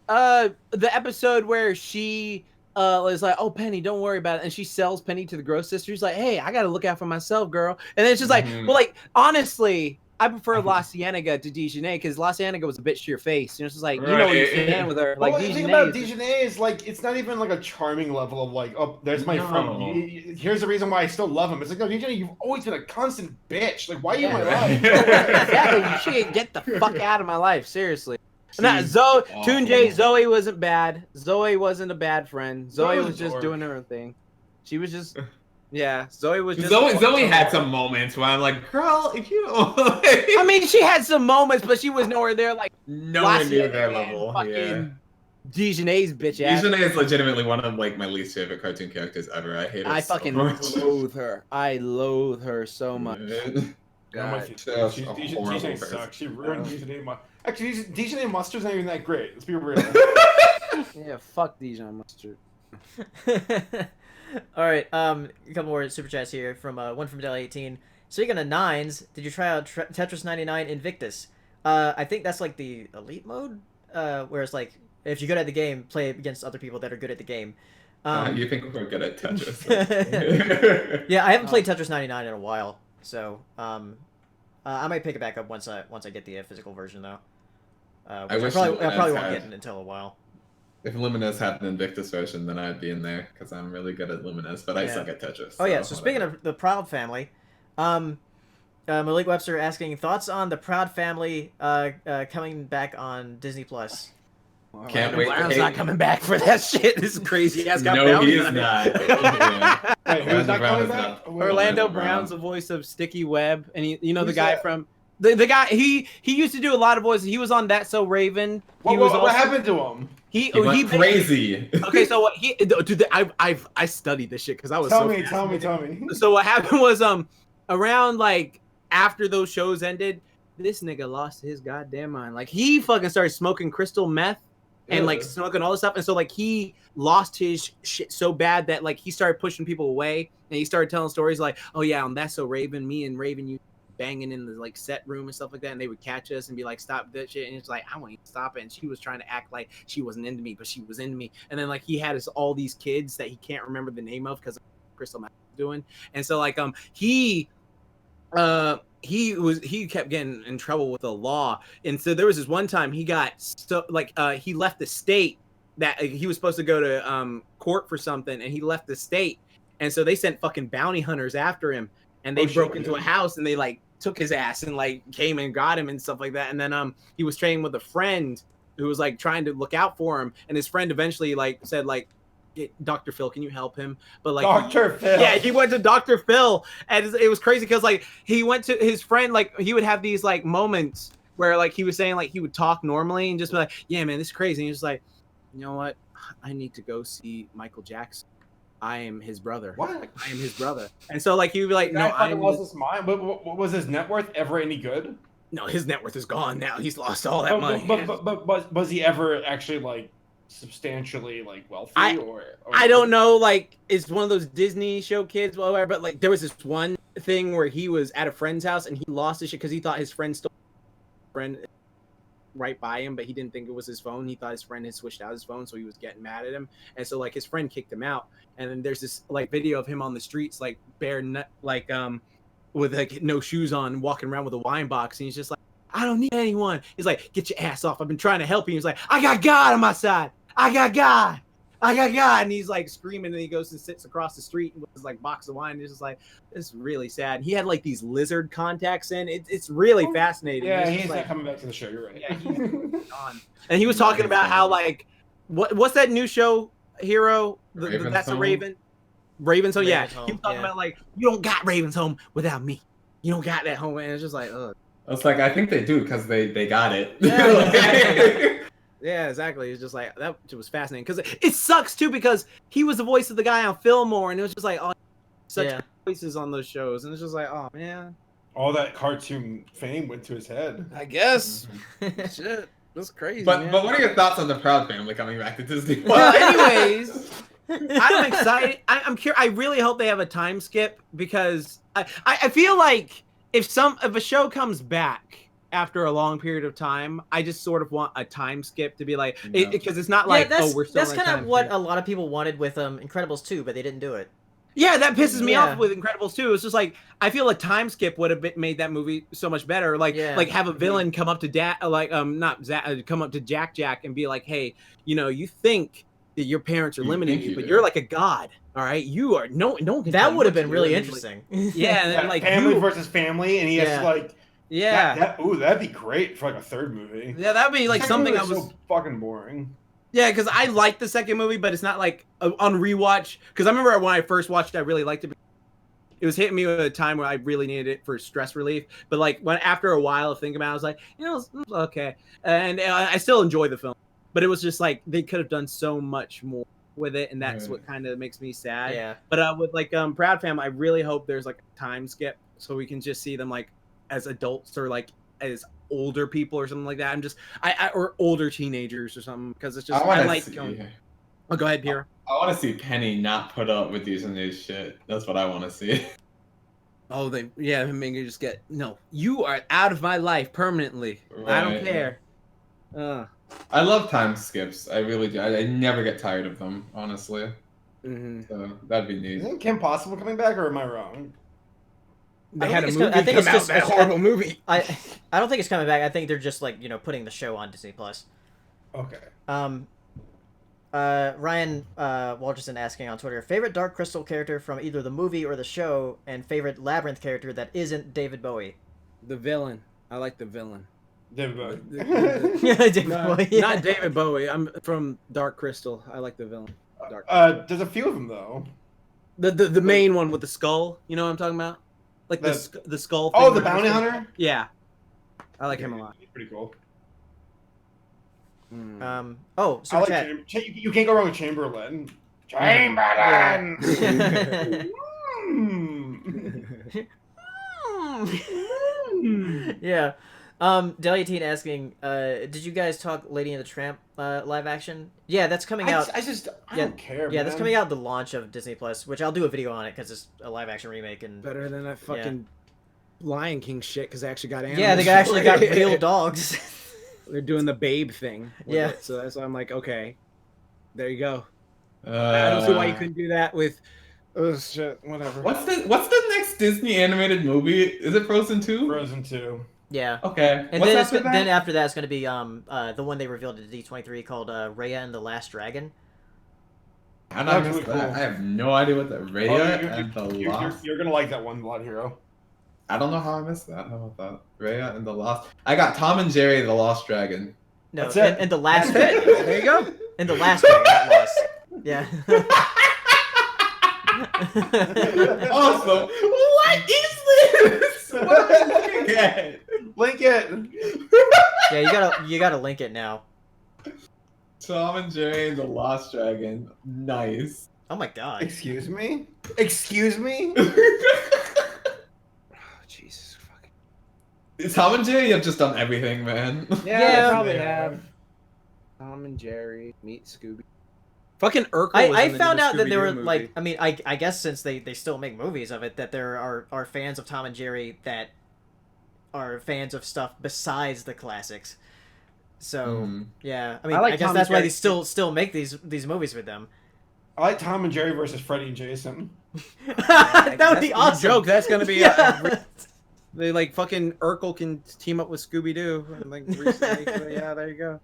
the episode where she is like, oh, Penny, don't worry about it, and she sells Penny to the Gross sister. She's like, hey, I gotta look out for myself, girl. And then it's just like, well, like honestly, I prefer La Cienega to Dejanay because La Cienega was a bitch to your face. You know, it's just like, you know what you stand with her. Like, the thing about Dejanay is like, it's not even like a charming level of like, oh, there's my friend. Here's the reason why I still love him. It's like, no, Dejanay, you've always been a constant bitch. Like, why are you in my life? Exactly. You should get the fuck out of my life. Seriously. Not Zoe. Tunjay, Zoe wasn't bad. Zoe wasn't a bad friend. Zoe was just doing her own thing. She was just. Yeah, Zoe was just. Zoe had some moments where I'm like, girl, if you. I mean, she had some moments, but she was nowhere there. Like nowhere near that level. Yeah. Dejanay's bitch ass. Dejanay is legitimately one of like my least favorite cartoon characters ever. I hate her. I fucking loathe her. I loathe her so much. God. Dejanay sucks. She ruined Dejanay. Actually, Dejanay Mustard's not even that great. Let's be real. Yeah, fuck Dejanay Mustard. All right, a couple more super chats here from one from Deli18. Speaking of nines, did you try out Tetris 99 Invictus? I think that's like the elite mode, where it's like if you're good at the game, play against other people that are good at the game. You think we're good at Tetris? Yeah, I haven't played Tetris 99 in a while, so I might pick it back up once I get the physical version though. I probably won't get it until a while. If Luminous had an Invictus version, then I'd be in there because I'm really good at Luminous, but I suck at Tetris. Oh yeah, so speaking of the Proud Family, Malik Webster asking thoughts on the Proud Family coming back on Disney Plus. Can't wait. Brown's not coming back for that shit. This is crazy. No, he is not. Wait, who's not coming back? Orlando Brown's the voice of Sticky Webb, and the guy from the guy he used to do a lot of voices. He was on That's So Raven. What happened to him? He went crazy. Okay, so what dude, I studied this shit because I was tell me. So what happened was around like after those shows ended, this nigga lost his goddamn mind. Like he fucking started smoking crystal meth and like smoking all this stuff. And so like he lost his shit so bad that like he started pushing people away, and he started telling stories like, oh yeah, That's So Raven, me and Raven you banging in the like set room and stuff like that, and they would catch us and be like, stop that shit. And it's like, I want you to stop it. And she was trying to act like she wasn't into me, but she was into me. And then like he had all these kids that he can't remember the name of because of Crystal Meth doing. And so like he kept getting in trouble with the law. And so there was this one time he got he left the state that he was supposed to go to court for something, and he left the state. And so they sent fucking bounty hunters after him, and they broke into a house and they like took his ass and like came and got him and stuff like that. And then he was training with a friend who was like trying to look out for him, and his friend eventually like said like, Dr. Phil, can you help him? But like Dr. Phil. Yeah, he went to Dr. Phil, and it was crazy because like he went to his friend, like he would have these like moments where like he was saying like he would talk normally and just be like, yeah man, this is crazy. And he was like, you know what? I need to go see Michael Jackson. I am his brother. What? Like, I am his brother. And so like he would be like, no, I lost his mind. What was his net worth ever any good? No, his net worth is gone now. He's lost all that money. But was he ever actually like substantially like wealthy? I don't know. Like it's one of those Disney show kids, whatever. But like there was this one thing where he was at a friend's house and he lost his shit because he thought his friend stole his friend right by him, but he didn't think it was his phone. He thought his friend had switched out his phone, so he was getting mad at him. And so like his friend kicked him out. And then there's this like video of him on the streets, like bare nut, like with like no shoes on, walking around with a wine box, and he's just like, I don't need anyone. He's like, get your ass off. I've been trying to help you. He's like, I got God on my side. I got God. I got God. And he's like screaming, and he goes and sits across the street with his like box of wine. And he's just like, it's really sad. And he had like these lizard contacts in. It's really fascinating. Yeah, he's like, not coming back to the show. You're right. Yeah, he's gone. And he was talking about how like what's that new show, Hero? That's a Raven. Raven's Home. Yeah, he was talking about like, you don't got Raven's Home without me. You don't got that home. And it's just like, ugh. It's like, I think they do because they got it. Yeah. Yeah, exactly. It's just like, that was fascinating because it sucks too because he was the voice of the guy on Fillmore, and it was just like, oh, such voices on those shows, and it's just like, oh man, all that cartoon fame went to his head. I guess. Shit, that's crazy. But what are your thoughts on the Proud Family coming back to Disney? Well, anyways, I'm excited. I'm curious. I really hope they have a time skip because I feel like if a show comes back after a long period of time, I just sort of want a time skip to be like, because it's not like, we're still. That's kind of what a lot of people wanted with Incredibles 2, but they didn't do it. Yeah, that pisses me off with Incredibles 2. It's just like, I feel a time skip would have made that movie so much better. Like have a villain come up to come up to Jack and be like, hey, you think that your parents are limiting you, but you're like a god. All right, you are no. That would have been really interesting. Yeah, and then, like family versus family, and he has to like. Yeah. That'd be great for like a third movie. Yeah, that'd be like something I was so fucking boring. Yeah, because I liked the second movie, but it's not like on rewatch. Because I remember when I first watched it, I really liked it. It was hitting me at a time where I really needed it for stress relief. But like after a while of thinking about it, I was like, it's okay. And I still enjoy the film. But it was just like they could have done so much more with it, and that's what kind of makes me sad. Yeah. But with like Proud Fam, I really hope there's like a time skip so we can just see them like as adults or like as older people or something like that. Or older teenagers or something, because it's just I like going. Oh, go ahead, Pierre. I want to see Penny not put up with using his shit. That's what I want to see. Oh, him making you just get you are out of my life permanently. Right. I don't care. I love time skips. I really do. I never get tired of them, honestly. Mm-hmm. So that'd be neat. Isn't Kim Possible coming back, or am I wrong? They had a movie come out, that horrible movie. I don't think it's coming back. I think they're just like putting the show on Disney Plus. Okay. Ryan Walterson asking on Twitter, favorite Dark Crystal character from either the movie or the show, and favorite Labyrinth character that isn't David Bowie. The villain. I like the villain. David Bowie. David Bowie. Yeah. Not David Bowie. I'm from Dark Crystal. I like the villain. There's a few of them though. The main one with the skull. You know what I'm talking about? Like the skull. Oh, the bounty hunter. Yeah, I like him a lot. He's pretty cool. Oh, super chat. You can't go wrong with Chamberlain. Chamberlain. Yeah. Delia asking, did you guys talk Lady and the Tramp live action? Yeah, that's coming out. I don't care. Yeah, man. that's coming out the launch of Disney Plus, which I'll do a video on it because it's a live action remake and Better than that fucking Lion King shit because they actually got animals. yeah, they actually got real dogs. They're doing the babe thing. with Yeah. it, so that's why I'm like, okay, there you go. I Uh, don't see why you couldn't do that with. Oh shit! Whatever. What's the next Disney animated movie? Is it Frozen 2? Frozen 2. Yeah. Okay. And What's then, after that? then after that, it's going to be the one they revealed at D23 called Raya and the Last Dragon. How did I That's miss really that? cool. I have no idea what that Raya and the you're, Lost. you're gonna like that one, Blood Hero. I don't know how I missed that. How about that? Raya and the Lost. I got Tom and Jerry the Lost Dragon. No, That's it. and the Last That's it. Dragon. There you go. And the Last Dragon, not Lost. Yeah. Awesome. What is this? What am I looking at? Link it. Yeah, you gotta link it now. Tom and Jerry and the Lost Dragon. Nice. Oh my god. Excuse me. Excuse me. Oh, Jesus fucking. Tom and Jerry have just done everything, man. Yeah, Yeah. they probably They have. have. Tom and Jerry meet Scooby. Fucking Urkel. was I in the found new out that there were Scooby-Doo movie. like I mean I guess since they still make movies of it that there are fans of Tom and Jerry that are fans of stuff besides the classics. So Mhm. yeah, I mean I like I guess Tom that's and why Jerry. they still make these movies with them. I like Tom and Jerry versus Freddy and Jason. That would be That's a awesome. joke. That's gonna be Yeah. they like fucking Urkel can team up with Scooby Doo and like recently. So, yeah, there you go.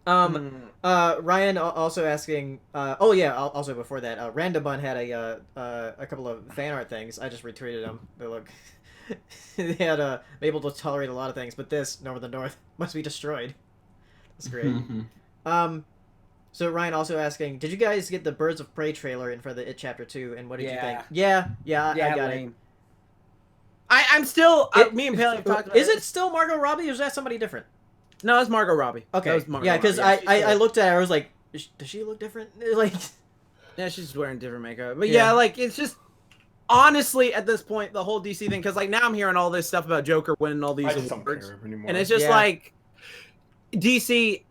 Ryan also asking. Oh yeah. Also before that, Random had a couple of fan art things. I just retweeted them. They look. They had able to tolerate a lot of things, but this Northern North must be destroyed. That's great. So Ryan also asking, did you guys get the Birds of Prey trailer in for the It Chapter 2, and what did you think? Yeah, I got it. I'm still. Me and Paley have talked about Is it still Margot Robbie, or is that somebody different? No, it's Margot Robbie. Okay, That was Margot yeah, because Robbie. I looked at her, I was like, does she look different? Like, Yeah, she's wearing different makeup. But Yeah. yeah, like it's just honestly at this point the whole DC thing because like now I'm hearing all this stuff about Joker winning all these I just don't awards, care anymore. and it's just Yeah. like DC.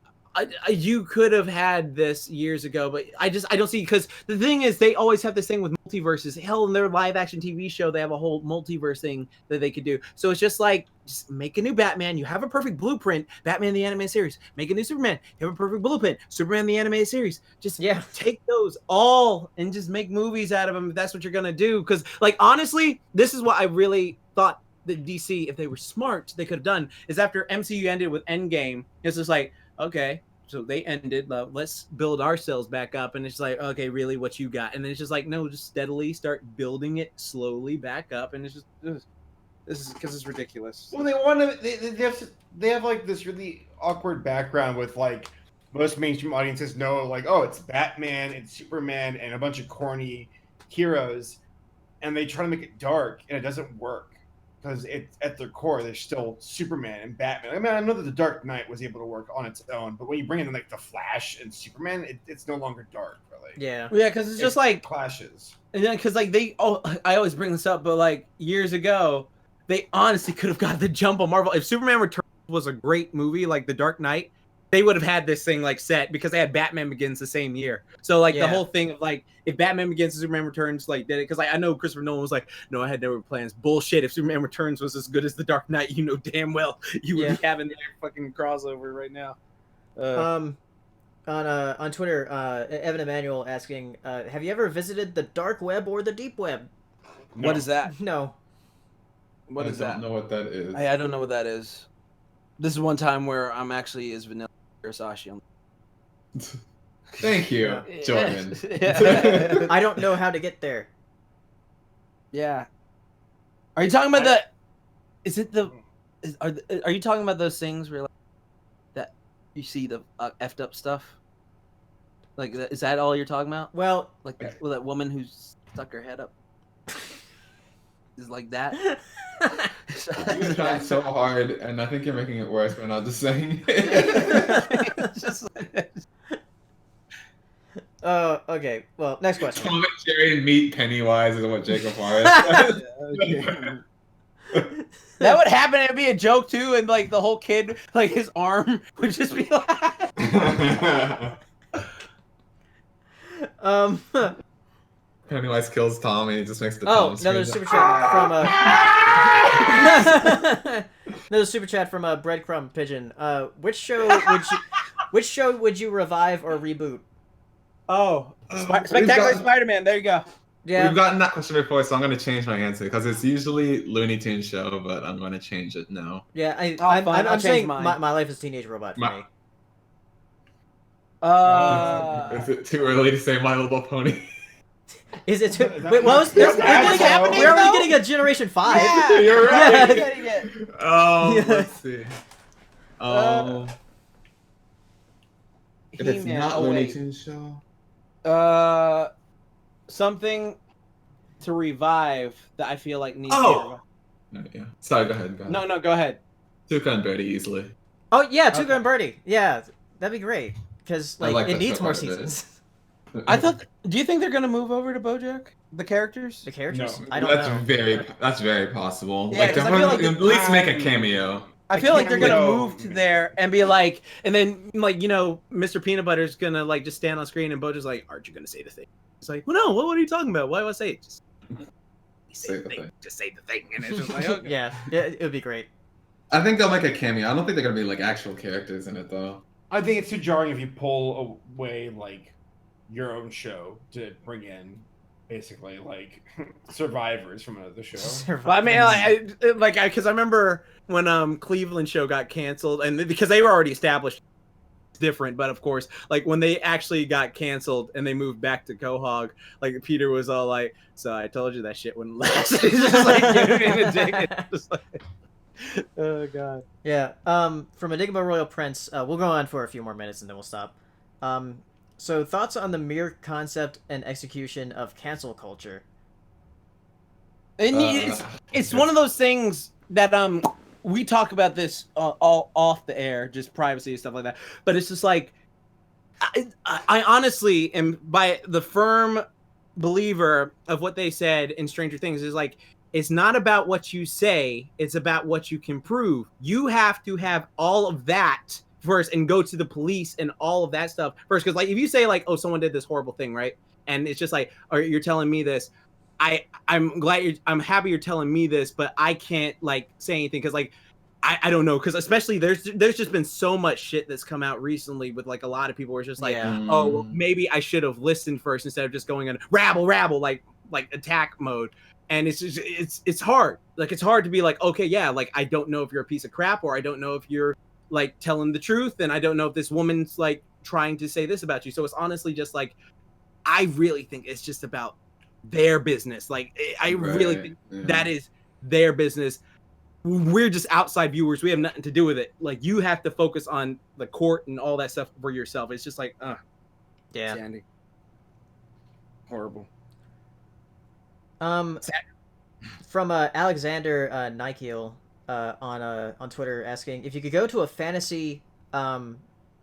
You could have had this years ago, but I don't see because the thing is they always have this thing with multiverses. Hell, in their live action TV show, they have a whole multiverse thing that they could do. So it's just like just make a new Batman. You have a perfect blueprint. Batman the animated series. Make a new Superman. You have a perfect blueprint. Superman the animated series. Just yeah, take those all and just make movies out of them if that's what you're gonna do. Because like honestly, this is what I really thought that DC, if they were smart, they could have done is after MCU ended with Endgame, it's just like, okay, so they ended, let's build ourselves back up. And it's like, okay, really, what you got? And then it's just like, no, just steadily start building it slowly back up. And it's just this is because it's ridiculous. Well, they want to. They have like this really awkward background with like most mainstream audiences know like, oh, it's Batman, it's Superman, and a bunch of corny heroes, and they try to make it dark, and it doesn't work because it's at their core they're still Superman and Batman. I mean, I know that the Dark Knight was able to work on its own, but when you bring in like the Flash and Superman, it's no longer dark, really. yeah. Yeah, because it's just like clashes. And then, because like I always bring this up, but like years ago, they honestly could have got the jump on Marvel. If Superman Returns was a great movie, like The Dark Knight, they would have had this thing like set because they had Batman Begins the same year. So like Yeah. the whole thing of like if Batman Begins and Superman Returns like did it, because like I know Christopher Nolan was like, no, I had never plans. Bullshit. If Superman Returns was as good as The Dark Knight, you know damn well you would be having that fucking crossover right now. On Twitter, Evan Emanuel asking, have you ever visited the dark web or the deep web? No. What is that? No. What is I that? don't know what that is. I don't know what that is. This is one time where I'm actually is Vanilla Versace. Thank you, Jordan. Yeah. I don't know how to get there. Yeah. Are you talking about the? Is it the? Are you talking about those things where like, that you see the effed up stuff? Like, is that all you're talking about? Well, Like with that woman who stuck her head up? Is like that? You're trying so hard, and I think you're making it worse by not just saying it. It's just like, okay. Well, next question. Tom and Jerry and meet Pennywise is what Jacob Forrest said. That would happen. It'd be a joke too, and like the whole kid, like his arm would just be like. Pennywise kills Tommy. It just makes the Oh, Tom another scream. super chat from another super chat from a breadcrumb pigeon. Which show would you revive or reboot? Oh, Spectacular Spider-Man. There you go. Yeah, We've gotten that question before, so I'm going to change my answer because it's usually Looney Tunes show, but I'm going to change it now. yeah. fine, I'm I'll saying change mine. my Life as a Teenage Robot for me. Is it too early to say My Little Pony? Is it too? Is that- Wait, what was that's this? actually happening, We're already though? getting a Generation 5. Yeah, You're right. Yeah. Oh, Yeah. let's see. If it's He-Man, not oh, Looney wait. Tunes show. Something to revive that I feel like needs. Oh! No, yeah. Sorry, go ahead. No, go ahead. Tuca and Birdie easily. Oh yeah, Tuca Okay. and Birdie. Yeah, that'd be great because I like it that needs show more quite a bit. seasons. I thought. Do you think they're gonna move over to BoJack? The characters? The characters? No. I don't that's know. That's very possible. Yeah, like, 'cause they're I feel probably- like at least make a the- cameo. I feel like they're gonna cameo- move to there and be like, and then like Mr. Peanut Butter's gonna like just stand on screen and BoJack's like, "Aren't you gonna say the thing?" It's like, "Well, no. What are you talking about? Why would I say it?" Just say the thing. Just say the thing, and it's just like, okay. Yeah, it would be great. I think they'll make a cameo. I don't think they're gonna be like actual characters in it though. I think it's too jarring if you pull away like your own show to bring in basically like survivors from another show. Well, I mean, because I remember when Cleveland show got canceled, and because they were already established, it's different. But of course, like when they actually got canceled and they moved back to Quahog, like Peter was all like, "So I told you that shit wouldn't last." He's just like giving me a dick. It's just like, oh god. Yeah. From Enigma Royal Prince, we'll go on for a few more minutes and then we'll stop. So thoughts on the mere concept and execution of cancel culture? And it's one of those things that we talk about this all off the air, just privacy and stuff like that. But it's just like I honestly am by the firm believer of what they said in Stranger Things is like it's not about what you say, it's about what you can prove. You have to have all of that first and go to the police and all of that stuff first. Because like if you say like, oh, someone did this horrible thing, right? And it's just like, or you're telling me this. I'm happy you're telling me this, but I can't like say anything because like I don't know, because especially there's just been so much shit that's come out recently with like a lot of people where it's just like, Yeah. oh, well, maybe I should have listened first instead of just going on rabble like attack mode. And it's just, it's hard. Like it's hard to be like, okay, yeah, like I don't know if you're a piece of crap or I don't know if you're like telling the truth and I don't know if this woman's like trying to say this about you. So it's honestly just like I really think it's just about their business. Like I really think that is their business. We're just outside viewers. We have nothing to do with it. Like you have to focus on the court and all that stuff for yourself. It's just like, Yeah. Sandy. Horrible. From Alexander Nikiel on Twitter asking if you could go to a fantasy from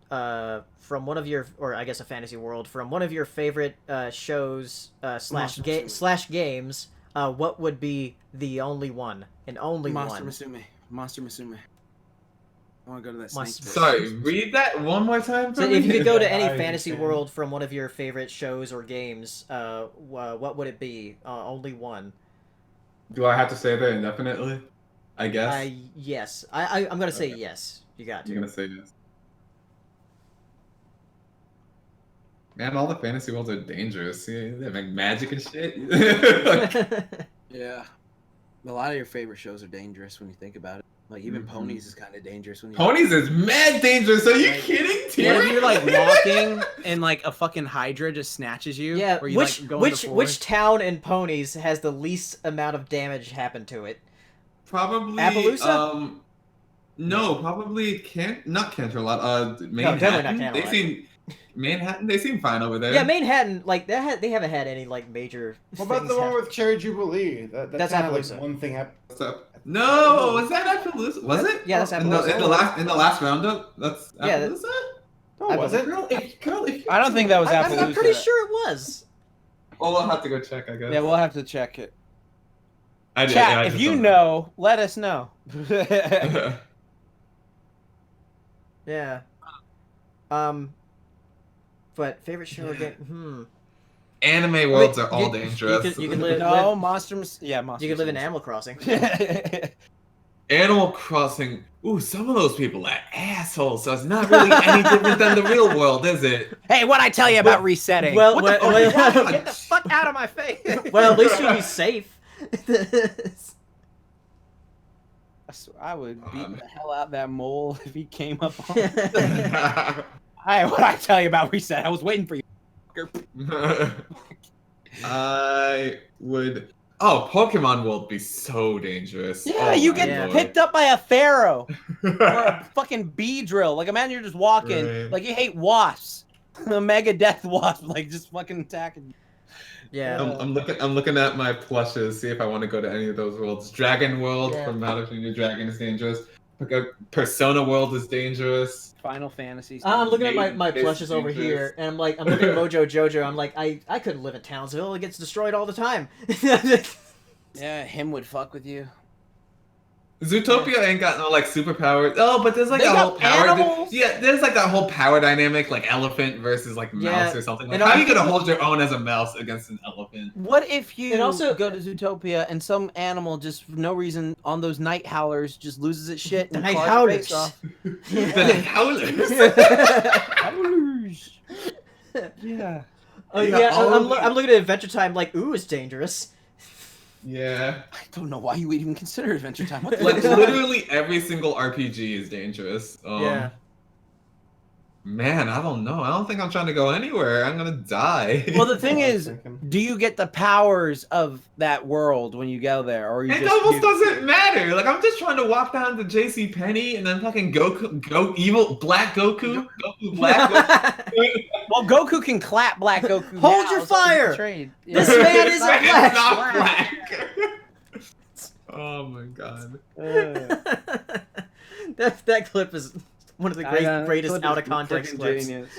one of your, or I guess a fantasy world from one of your favorite shows slash games, what would be the only one and only Monster one? Monster Musume. I want to go to that snake. Monster- Sorry, read that one more time. So for if you me? could go to Yeah, any I fantasy understand. world from one of your favorite shows or games, what would it be? Only one. Do I have to say that indefinitely? I guess. Yes. I'm gonna say Okay. yes. You got You're to. gonna say yes. Man, all the fantasy worlds are dangerous. They have like magic and shit. Yeah. A lot of your favorite shows are dangerous when you think about it. Like even Mhm. Ponies is kind of dangerous when you. Ponies is mad dangerous. Are you Like- kidding? Yeah, Tyrion? if you're like walking and like a fucking Hydra just snatches you. Yeah. Or you, Which like, go in which the which forest. town in Ponies has the least amount of damage happen to it? Probably Appaloosa? No, probably not Canterlot. Manhattan. definitely not They Canterlot. seem Manhattan. They seem fine over there. Yeah, Manhattan. Like they haven't had any like major. What about things the one happen. with Cherry Jubilee? That's kind of Appaloosa. like one thing. What's up? No, was that Appaloosa? Was it? Yeah, that's in Appaloosa. the last roundup. That's Yeah, that- Appaloosa. Oh, was it? I don't think that was I'm Appaloosa. pretty sure it was. Well, we'll have to go check. I guess. Yeah, we'll have to check it. Chat, if you know, let us know. Yeah. But favorite show again? Anime worlds are all dangerous. You can live. No, Monsters. Yeah, Monsters. You can live in Animal Crossing. Animal Crossing. Ooh, some of those people are assholes. So it's not really any different than the real world, is it? Hey, what I tell you about resetting? Well, What the well, fuck? well- Get the fuck out of my face. Well, at least you'll be safe. I would beat the hell out of that mole if he came up on. Yeah. Hey, what I tell you about reset? I was waiting for you. I would. Oh, Pokemon would be so dangerous. Yeah, Oh you my get lord. picked up by a pharaoh or a fucking bee drill. Like, imagine you're just walking, Right. like you hate wasps, a mega death wasp, like just fucking attacking you. Yeah. I'm looking at my plushes, see if I want to go to any of those worlds. Dragon World Yeah. from How to Train Your Dragon is dangerous. Persona World is dangerous. Final Fantasy. I'm looking at my Maybe plushes over dangerous. here, and I'm looking at Mojo Jojo. I'm like, I couldn't live in Townsville. It gets destroyed all the time. Yeah, him would fuck with you. Zootopia ain't got no like superpowers. Oh, but there's like They a got whole power. animals? Yeah, there's like that whole power dynamic, like elephant versus like mouse Yeah, or something. Like, and how I are you gonna think- hold your own as a mouse against an elephant? What if you And also- go to Zootopia and some animal just for no reason on those night howlers just loses its shit The and night claws your face howlers. off? The howlers. Howlers. Yeah. Oh Yeah, yeah, all of I'm looking at Adventure Time. Like, ooh, it's dangerous. Yeah. I don't know why you would even consider Adventure Time. What the Like fuck is that? literally every single RPG is dangerous. Yeah. Man, I don't know. I don't think I'm trying to go anywhere. I'm gonna die. Well, the thing I was is, thinking. do you get the powers of that world when you go there, or you It just almost doesn't matter. Like I'm just trying to walk down to JC Penney and then fucking evil Black Goku, Black Goku. Well, Goku can clap Black Goku. Hold now, your so it's fire! trade. This Yeah. man isn't It's black. not black. Oh my god. That clip is one of the greatest Clip out is of context freaking clips. genius.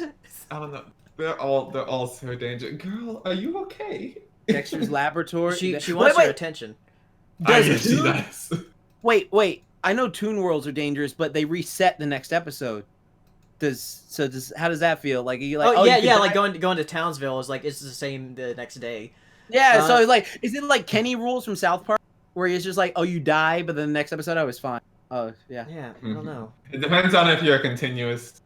I don't know. They're all so dangerous. Girl, are you okay? Dexter's Laboratory. She wants wait, your attention. I Does guess she Toon- does. wait. I know Toon Worlds are dangerous, but they reset the next episode. How does that feel? Like, are you like, Oh, yeah, you could yeah. die- Like going to Townsville is like it's the same the next day. Yeah, so Uh, it's like, is it like Kenny Rules from South Park, where it's just like, oh, you die, but then the next episode, I was fine. Oh, yeah. Yeah, I don't know. It depends on if you're a continuous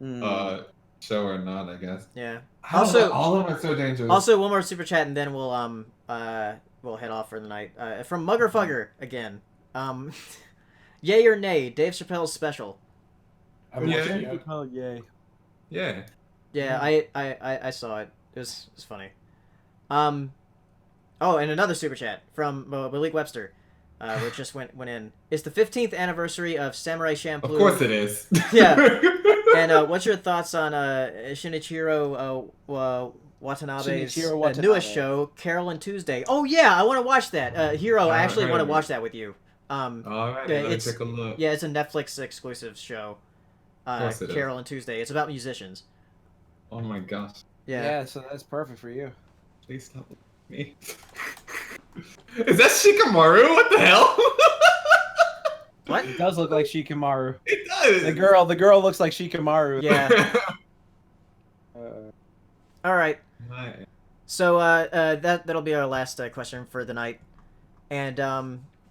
Mm. show or not, I guess. Yeah. Also, Also- all of them are so dangerous. Also, one more super chat, and then we'll head off for the night. From Mugger Fugger again. Yay or nay? Dave Chappelle's special. I haven't watched Yeah. it yet. Oh, yay. yeah. Yeah, I saw it. It was funny. Oh, and another super chat from Malik Webster, which just went in. It's the 15th anniversary of Samurai Champloo. Of course it is. Yeah. And what's your thoughts on Shinichiro Watanabe's Shinichiro Watanabe. newest show, Carol and Tuesday? Oh yeah, I want to watch that. Hiro, I actually heard want to of it. watch that with you. All right, Yeah, let's it's- take a look. Yeah, it's a Netflix exclusive show. course it is. Carol and Tuesday. It's about musicians. Oh my gosh. Yeah. So that's perfect for you. Please stop me. Is that Shikamaru? What the hell? What? It does look like Shikamaru. It does. The girl looks like Shikamaru. Yeah. All right. Right. So that'll be our last question for the night, and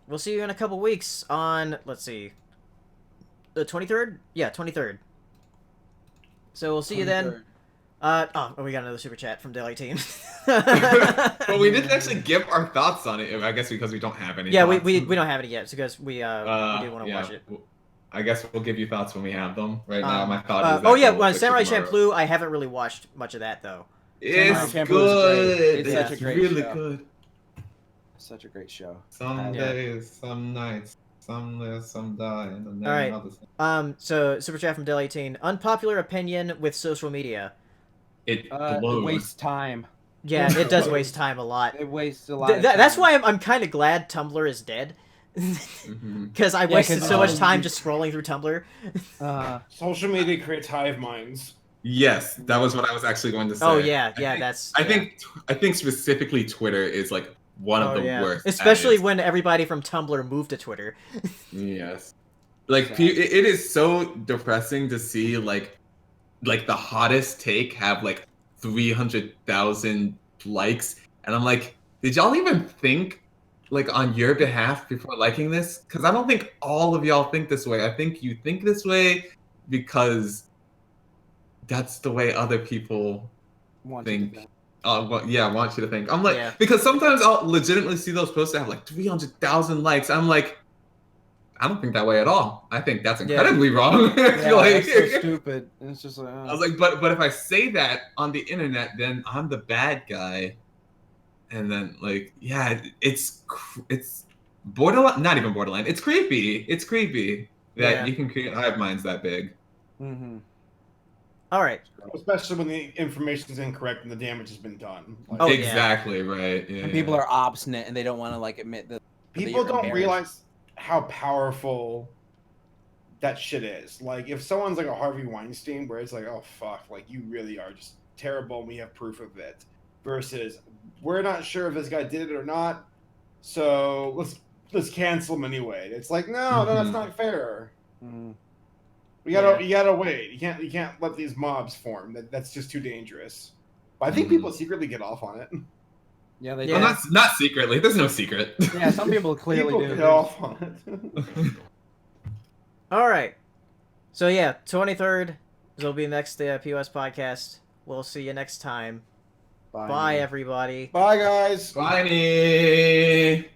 we'll see you in a couple weeks on, let's see, the 23rd. Yeah, 23rd. So we'll see you then. We got another super chat from Daily Team. Well, we didn't actually give our thoughts on it. I guess because we don't have any. Yeah, thoughts. we don't have it yet because we do want to yeah, watch it. I guess we'll give you thoughts when we have them. Right now, my thought is. Oh yeah, that we'll Samurai pick tomorrow. Champloo. I haven't really watched much of that though. It's Samurai Champloo is good. great. It's such a It's great really show. good. Such a great show. Some Yeah. days, some nights, some live, some die, and then All right. others. So super chat from Daily 18. Unpopular opinion with social media. It It blows. wastes time. Yeah, it does waste time a lot. It wastes a lot. of That's time. why I'm kind of glad Tumblr is dead. Mhm. Because I Yeah, wasted 'cause, so much time just scrolling through Tumblr. Social media creates hive minds. Yes, that was what I was actually going to say. Oh yeah, that's. I think specifically Twitter is like one of the worst. at Especially it. when everybody from Tumblr moved to Twitter. Yes. Like it is so depressing to see like the hottest take have like 300,000 likes, and I'm like, did y'all even think like on your behalf before liking this? Because I don't think all of y'all think this way. I think you think this way because that's the way other people think. Want you to think. I'm like, because sometimes I'll legitimately see those posts that have like 300,000 likes. I'm like, I don't think that way at all. I think that's incredibly wrong. That's so stupid. It's just like, I was like, but if I say that on the internet, then I'm the bad guy. And then like, it's borderline, not even borderline. It's creepy. It's creepy that you can create hive minds that big. Mm-hmm. All right. Especially when the information is incorrect and the damage has been done. Like, exactly right. Yeah, and people are obstinate and they don't want to like admit that. People don't realize how powerful that shit is. Like, if someone's like a Harvey Weinstein, where it's like, oh fuck, like you really are just terrible, and we have proof of it. Versus, we're not sure if this guy did it or not, so let's cancel him anyway. It's like, no, that's not fair. Mm-hmm. You gotta wait. You can't let these mobs form. That's just too dangerous. But I think people secretly get off on it. Yeah, they do. Well, not secretly. There's no secret. Yeah, some people clearly do. Get off on it. All right. So 23rd will be next POS podcast. We'll see you next time. Bye everybody. Bye, guys. Bye.